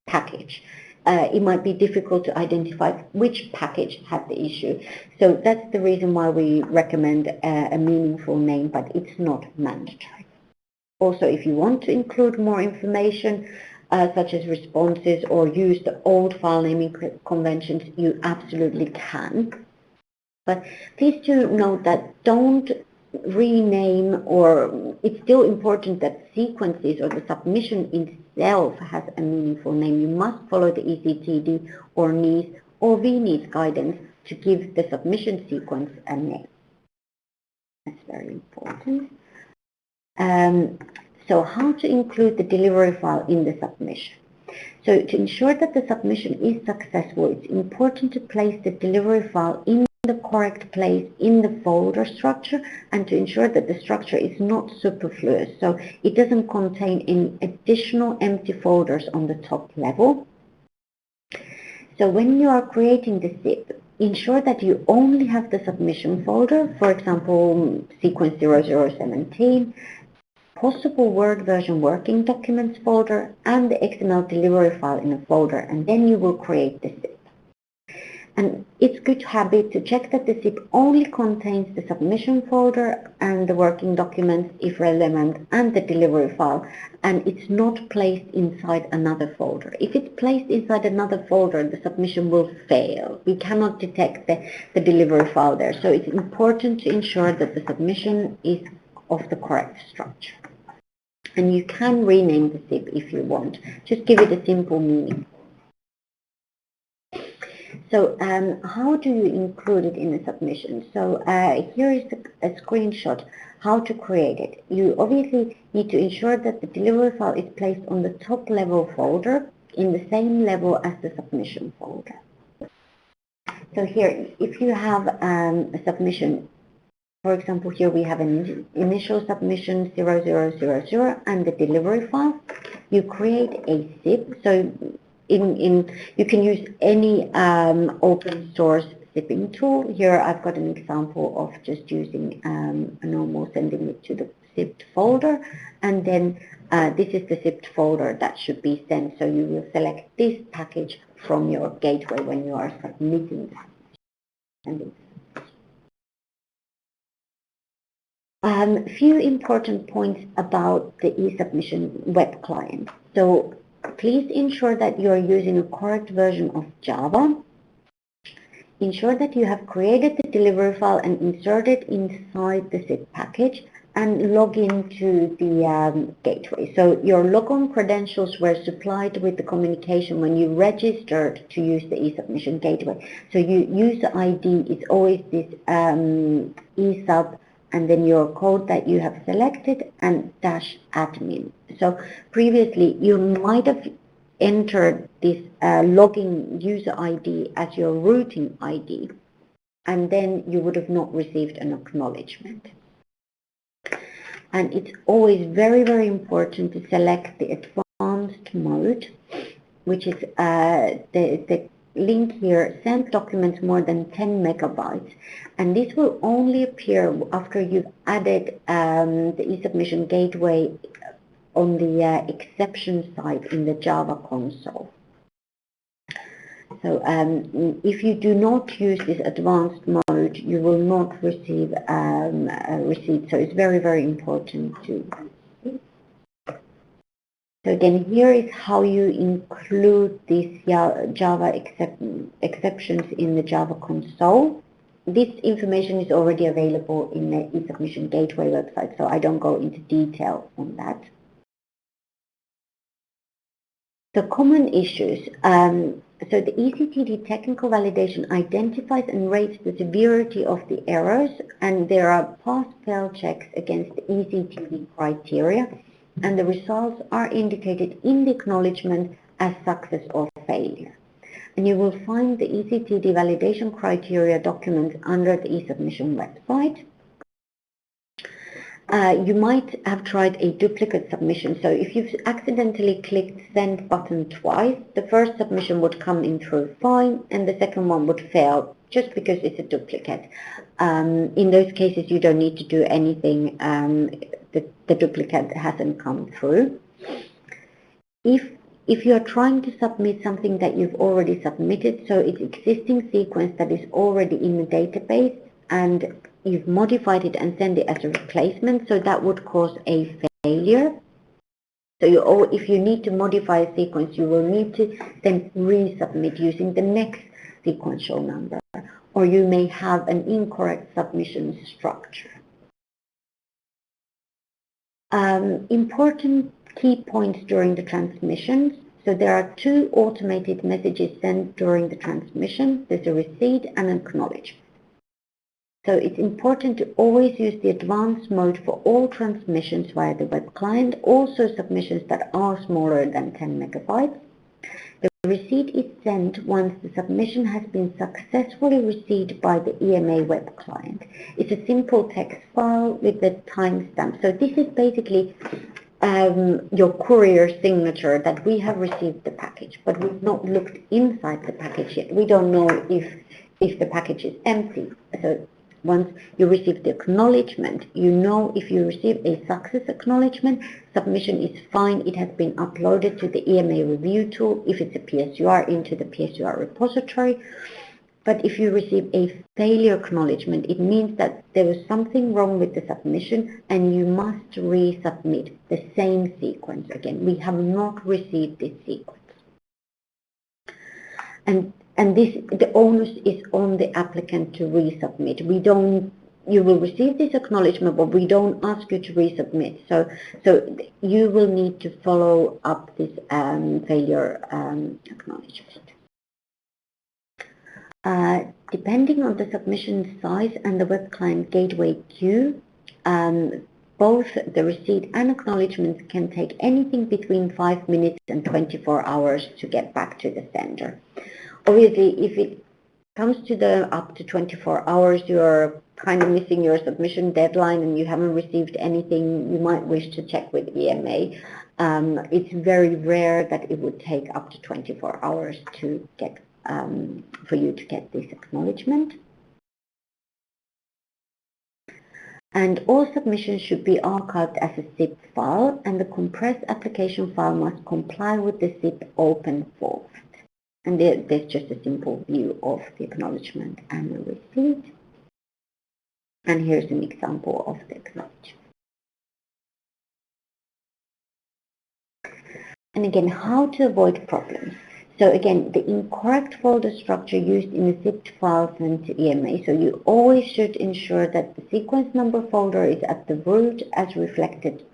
A: package. It might be difficult to identify which package had the issue. So that's the reason why we recommend a meaningful name, but it's not mandatory. Also, if you want to include more information, such as responses, or use the old file naming conventions, you absolutely can. But please do note that don't rename, or it's still important that sequences or the submission itself has a meaningful name. You must follow the ECTD or NIST or VNIST guidance to give the submission sequence a name. That's very important. So how to include the delivery file in the submission? So to ensure that the submission is successful, it's important to place the delivery file in the correct place in the folder structure, and to ensure that the structure is not superfluous, so it doesn't contain any additional empty folders on the top level. So when you are creating the zip, ensure that you only have the submission folder, for example, sequence 0017, possible Word version working documents folder, and the XML delivery file in a folder, and then you will create the zip. And it's good habit to check that the zip only contains the submission folder and the working documents, if relevant, and the delivery file, and it's not placed inside another folder. If it's placed inside another folder, the submission will fail. We cannot detect the delivery file there. So it's important to ensure that the submission is of the correct structure. And you can rename the zip if you want. Just give it a simple meaning. So how do you include it in the submission? So here is a screenshot how to create it. You obviously need to ensure that the delivery file is placed on the top level folder in the same level as the submission folder. So here, if you have a submission, for example, here we have an initial submission 0000 and the delivery file, you create a zip. So you can use any open source zipping tool. Here I've got an example of just using a normal, sending it to the zipped folder, and then this is the zipped folder that should be sent. So you will select this package from your gateway when you are submitting that. Few important points about the eSubmission web client. So please ensure that you are using a correct version of Java. Ensure that you have created the delivery file and inserted inside the zip package, and log into the gateway. So your logon credentials were supplied with the communication when you registered to use the eSubmission gateway. So your user ID is always this eSub, and then your code that you have selected, and -admin. So previously you might have entered this login user ID as your routing ID, and then you would have not received an acknowledgement. And it's always very, very important to select the advanced mode, which is the link here, send documents more than 10 megabytes. And this will only appear after you've added the eSubmission gateway on the exception side in the Java console. So if you do not use this advanced mode, you will not receive a receipt. So it's very, very important to. So again, here is how you include these Java exceptions in the Java console. This information is already available in the eSubmission gateway website, so I don't go into detail on that. The common issues. So the ECTD technical validation identifies and rates the severity of the errors, and there are pass-fail checks against the ECTD criteria, and the results are indicated in the acknowledgement as success or failure. And you will find the ECTD validation criteria document under the eSubmission website. You might have tried a duplicate submission. So if you've accidentally clicked send button twice, the first submission would come in through fine, and the second one would fail just because it's a duplicate. In those cases, you don't need to do anything. the duplicate hasn't come through. If you are trying to submit something that you've already submitted, so it's existing sequence that is already in the database, and you've modified it and sent it as a replacement, so that would cause a failure. So if you need to modify a sequence, you will need to then resubmit using the next sequential number, or you may have an incorrect submission structure. Important key points during the transmissions. So there are two automated messages sent during the transmission. There's a receipt and an acknowledgement. So it's important to always use the advanced mode for all transmissions via the web client, also submissions that are smaller than 10 megabytes. The receipt is sent once the submission has been successfully received by the EMA web client. It's a simple text file with the timestamp. So this is basically your courier signature that we have received the package, but we've not looked inside the package yet. We don't know if the package is empty. So once you receive the acknowledgement, you know if you receive a success acknowledgement, submission is fine, it has been uploaded to the EMA review tool, if it's a PSUR, into the PSUR repository. But if you receive a failure acknowledgement, it means that there was something wrong with the submission and you must resubmit the same sequence again. We have not received this sequence. And the onus is on the applicant to resubmit. You will receive this acknowledgement, but we don't ask you to resubmit. So you will need to follow up this failure acknowledgement. Depending on the submission size and the web client gateway queue, both the receipt and acknowledgements can take anything between 5 minutes and 24 hours to get back to the sender. Obviously, if it comes to up to 24 hours, you're kind of missing your submission deadline and you haven't received anything, you might wish to check with EMA. It's very rare that it would take up to 24 hours to get for you to get this acknowledgement. And all submissions should be archived as a zip file, and the compressed application file must comply with the zip open format. And there's just a simple view of the acknowledgement and the receipt. And here's an example of the acknowledgement. And again, how to avoid problems. So again, the incorrect folder structure used in the zipped file sent to EMA. So you always should ensure that the sequence number folder is at the root as reflected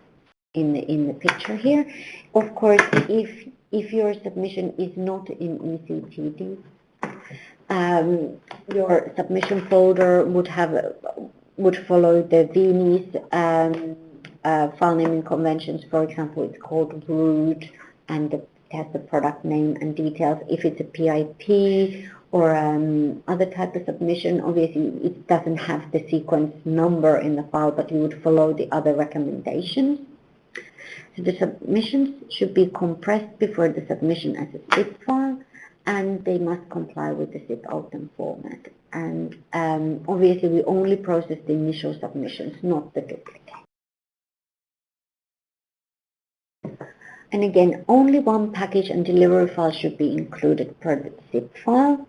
A: in the picture here. Of course, if your submission is not in ECTD, your submission folder would follow the Viennese file naming conventions. For example, it's called root, and it has the product name and details. If it's a PIP or other type of submission, obviously it doesn't have the sequence number in the file, but you would follow the other recommendations. So the submissions should be compressed before the submission as a zip file, and they must comply with the zip open format. And obviously we only process the initial submissions, not the duplicate. And again, only one package and delivery file should be included per the zip file.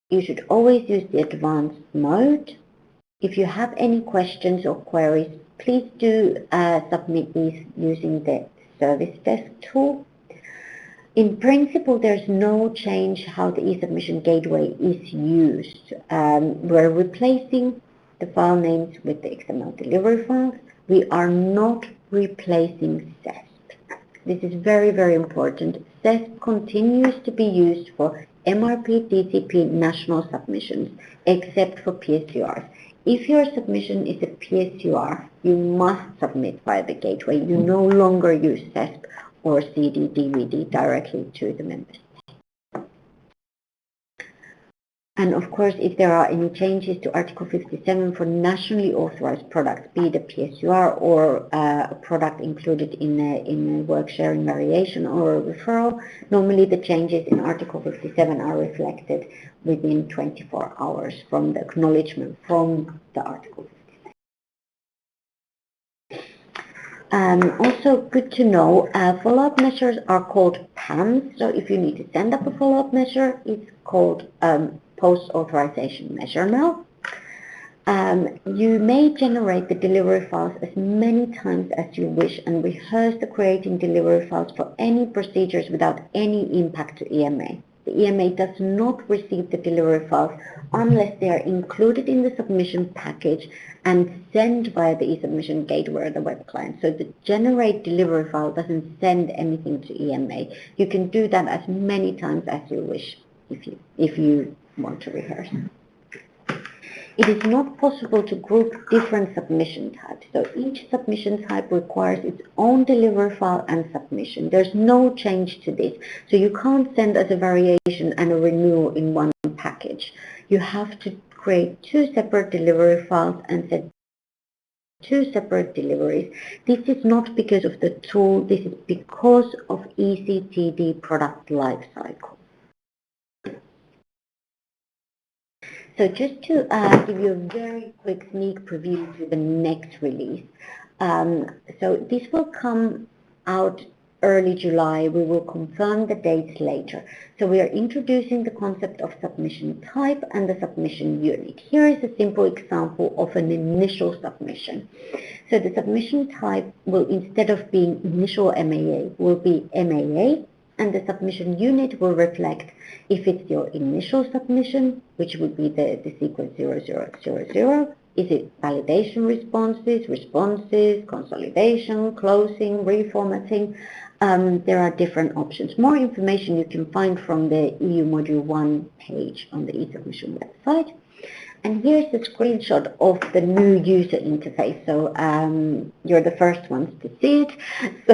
A: You should always use the advanced mode. If you have any questions or queries, please do submit these using the service desk tool. In principle, there's no change how the eSubmission gateway is used. We're replacing the file names with the XML delivery files. We are not replacing CESP. This is very, very important. CESP continues to be used for MRP, DCP, national submissions, except for PSURs. If your submission is a PSUR, you must submit via the gateway. You no longer use CESP or CD, DVD directly to the member state. And of course, if there are any changes to Article 57 for nationally authorized products, be it a PSUR or a product included in a work sharing variation or a referral, normally the changes in Article 57 are reflected within 24 hours from the acknowledgement from the Article 57. Also good to know, follow-up measures are called PAMs. So if you need to send up a follow-up measure, it's called post-authorization measure now. You may generate the delivery files as many times as you wish and rehearse the creating delivery files for any procedures without any impact to EMA. The EMA does not receive the delivery files unless they are included in the submission package and sent via the eSubmission gateway or the web client. So the generate delivery file doesn't send anything to EMA. You can do that as many times as you wish if you want to rehearse. It is not possible to group different submission types. So each submission type requires its own delivery file and submission. There's no change to this. So you can't send as a variation and a renewal in one package. You have to create two separate delivery files and set two separate deliveries. This is not because of the tool. This is because of ECTD product lifecycle. So just to give you a very quick sneak preview to the next release. So this will come out early July. We will confirm the dates later. So we are introducing the concept of submission type and the submission unit. Here is a simple example of an initial submission. So the submission type will, instead of being initial MAA, will be MAA, and the submission unit will reflect if it's your initial submission, which would be the sequence 0000, is it validation responses, consolidation, closing, reformatting. There are different options. More information you can find from the EU Module 1 page on the eSubmission website. And here's the screenshot of the new user interface. So you're the first ones to see it. So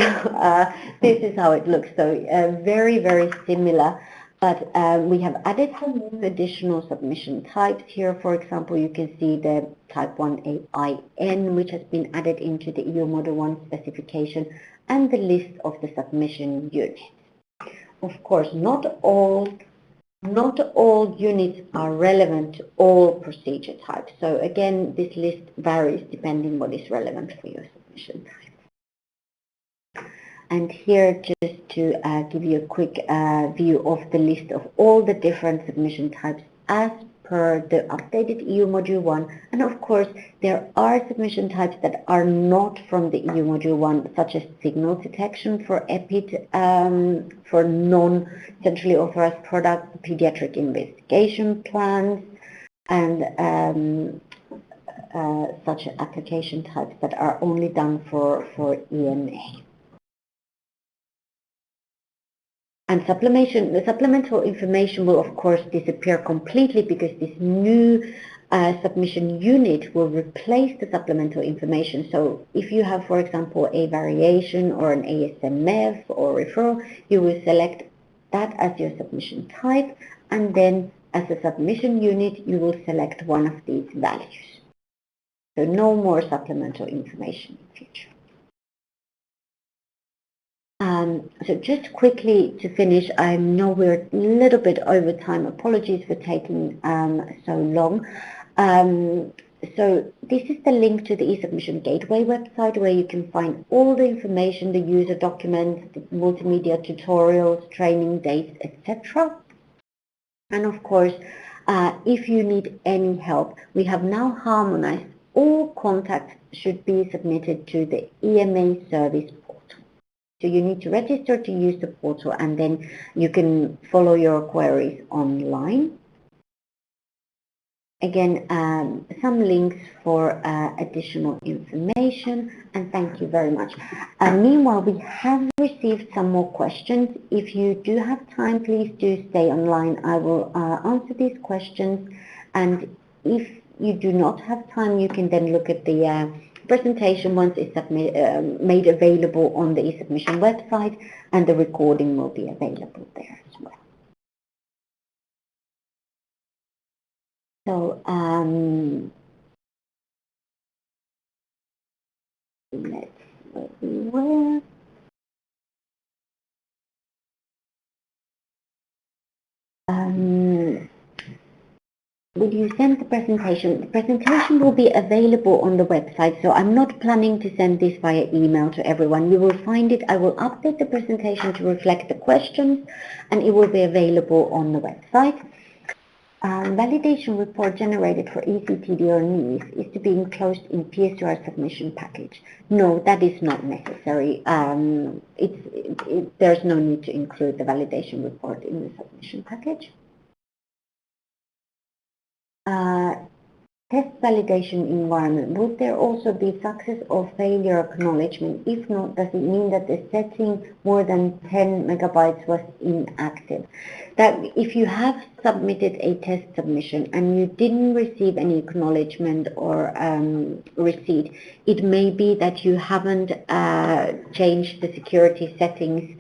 A: this is how it looks. So very, very similar. But we have added some new additional submission types here. For example, you can see the type 1AIN, which has been added into the EU Model 1 specification, and the list of the submission units. Of course, not all units are relevant to all procedure types. So again, this list varies depending what is relevant for your submission type. And here, just to give you a quick view of the list of all the different submission types as per the updated EU Module 1. And of course, there are submission types that are not from the EU Module 1, such as signal detection for EPID, for non-centrally authorized products, pediatric investigation plans, and such application types that are only done for EMA. And the supplemental information will of course disappear completely because this new submission unit will replace the supplemental information. So if you have, for example, a variation or an ASMF or referral, you will select that as your submission type, and then as a submission unit, you will select one of these values. So no more supplemental information in future. So just quickly to finish, I know we're a little bit over time. Apologies for taking so long. So this is the link to the eSubmission Gateway website where you can find all the information, the user documents, the multimedia tutorials, training dates, etc. And of course, if you need any help, we have now harmonized all contacts should be submitted to the EMA service portal. So you need to register to use the portal, and then you can follow your queries online. Again, some links for additional information, and thank you very much. Meanwhile, we have received some more questions. If you do have time, please do stay online. I will answer these questions, and if you do not have time, you can then look at the presentation once it's made available on the eSubmission website, and the recording will be available there as well. So let's see where. will you send the presentation? The presentation will be available on the website, so I'm not planning to send this via email to everyone. You will find it. I will update the presentation to reflect the questions, and it will be available on the website. Validation report generated for eCTD or NIS is to be enclosed in PSUR submission package. No, that is not necessary. There's no need to include the validation report in the submission package. Test validation environment. Would there also be success or failure acknowledgement? If not, does it mean that the setting more than 10 megabytes was inactive? That if you have submitted a test submission and you didn't receive any acknowledgement or receipt, it may be that you haven't changed the security settings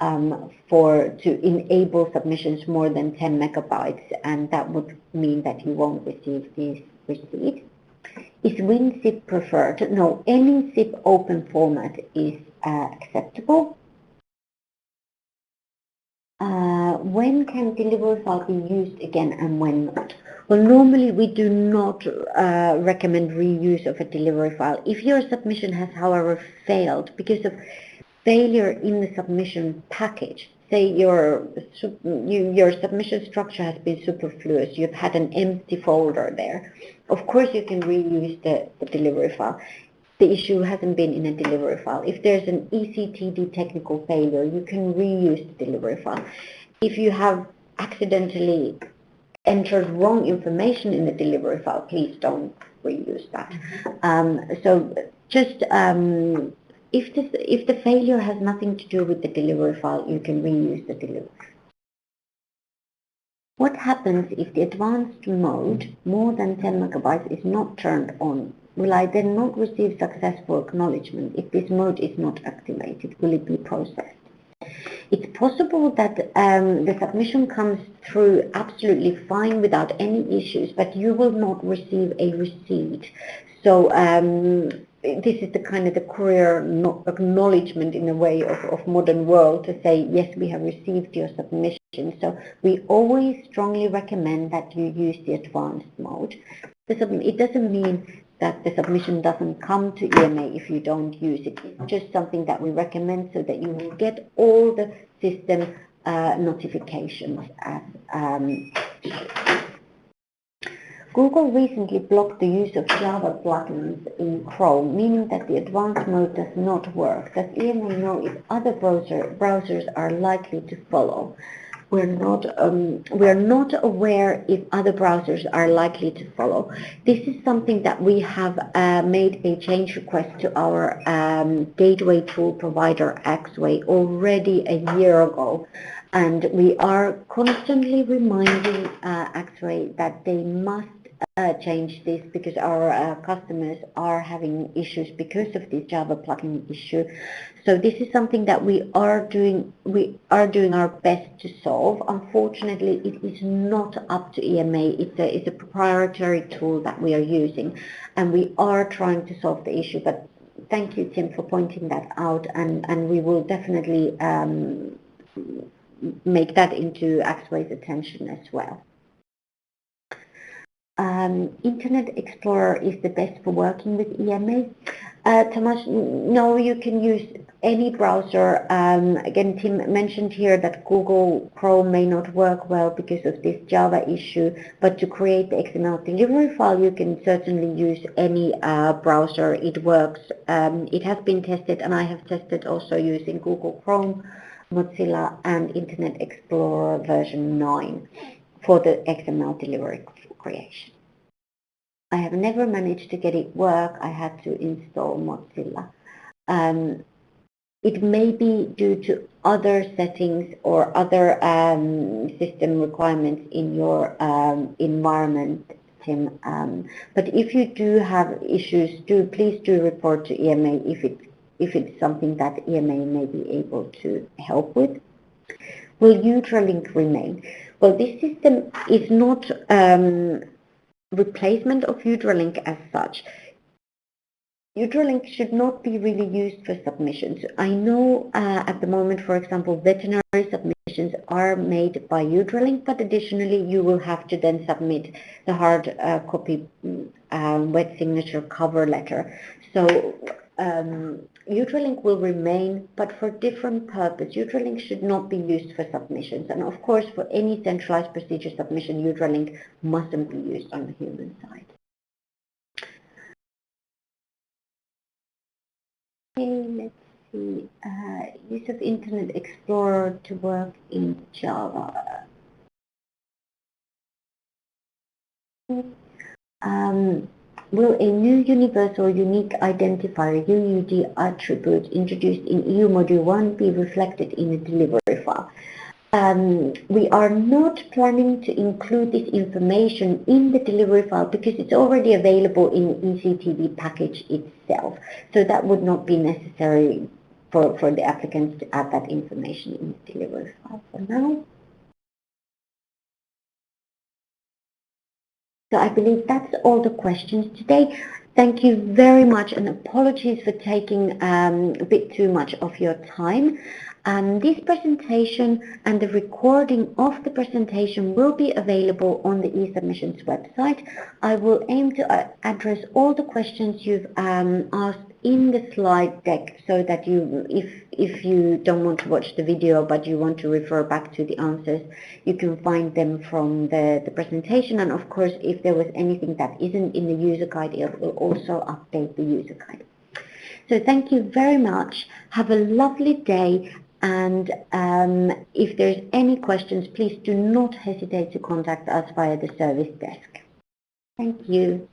A: to enable submissions more than 10 megabytes, and that would mean that you won't receive this receipt. Is WinZip preferred? No, any zip open format is acceptable. When can delivery file be used again and when not? Well, normally we do not recommend reuse of a delivery file. If your submission has, however, failed because of failure in the submission package, say your submission structure has been superfluous, you've had an empty folder there, of course you can reuse the delivery file. The issue hasn't been in a delivery file. If there's an eCTD technical failure, you can reuse the delivery file. If you have accidentally entered wrong information in the delivery file, please don't reuse that. So just if the failure has nothing to do with the delivery file, you can reuse the delivery file. What happens if the advanced mode, more than 10 megabytes, is not turned on? Will I then not receive successful acknowledgement if this mode is not activated? Will it be processed? It's possible that the submission comes through absolutely fine without any issues, but you will not receive a receipt. So this is the kind of the courier acknowledgement in a way of modern world to say, yes, we have received your submission. So we always strongly recommend that you use the advanced mode. It doesn't mean that the submission doesn't come to EMA if you don't use it. It's just something that we recommend so that you will get all the system notifications as Google recently blocked the use of Java plugins in Chrome, meaning that the advanced mode does not work. Does EMA know if other browsers are likely to follow? We're not aware if other browsers are likely to follow. This is something that we have made a change request to our gateway tool provider Xway already a year ago. And we are constantly reminding Xway that they must change this because our customers are having issues because of this Java plugin issue. So this is something that we are doing our best to solve. Unfortunately, it is not up to EMA. It's a proprietary tool that we are using, and we are trying to solve the issue. But thank you, Tim, for pointing that out, and we will definitely make that into Xway's attention as well. Internet Explorer is the best for working with EMA. Tomasz, no, you can use any browser. Again, Tim mentioned here that Google Chrome may not work well because of this Java issue, but to create the XML delivery file, you can certainly use any browser. It works. It has been tested, and I have tested also using Google Chrome, Mozilla, and Internet Explorer version 9 for the XML delivery creation. I have never managed to get it work. I had to install Mozilla. It may be due to other settings or other system requirements in your environment, Tim. But if you do have issues, please do report to EMA if it's something that EMA may be able to help with. Will Ultralink remain? Well, this system is not replacement of Ultralink as such. Utralink should not be really used for submissions. I know at the moment, for example, veterinary submissions are made by Utralink, but additionally you will have to then submit the hard copy wet signature cover letter. So Utralink will remain, but for different purpose. Utralink should not be used for submissions. And of course, for any centralized procedure submission, Utralink mustn't be used on the human side. Okay, let's see. Use of Internet Explorer to work in Java. Will a new universal unique identifier UUD attribute introduced in EU Module 1 be reflected in the delivery file? We are not planning to include this information in the delivery file because it's already available in the ECTD package itself. So that would not be necessary for the applicants to add that information in the delivery file for now. So I believe that's all the questions today. Thank you very much, and apologies for taking a bit too much of your time. This presentation and the recording of the presentation will be available on the eSubmissions website. I will aim to address all the questions you've asked in the slide deck, so that you, if you don't want to watch the video but you want to refer back to the answers, you can find them from the presentation. And of course, if there was anything that isn't in the user guide, it will also update the user guide. So thank you very much. Have a lovely day. And if there's any questions, please do not hesitate to contact us via the service desk. Thank you.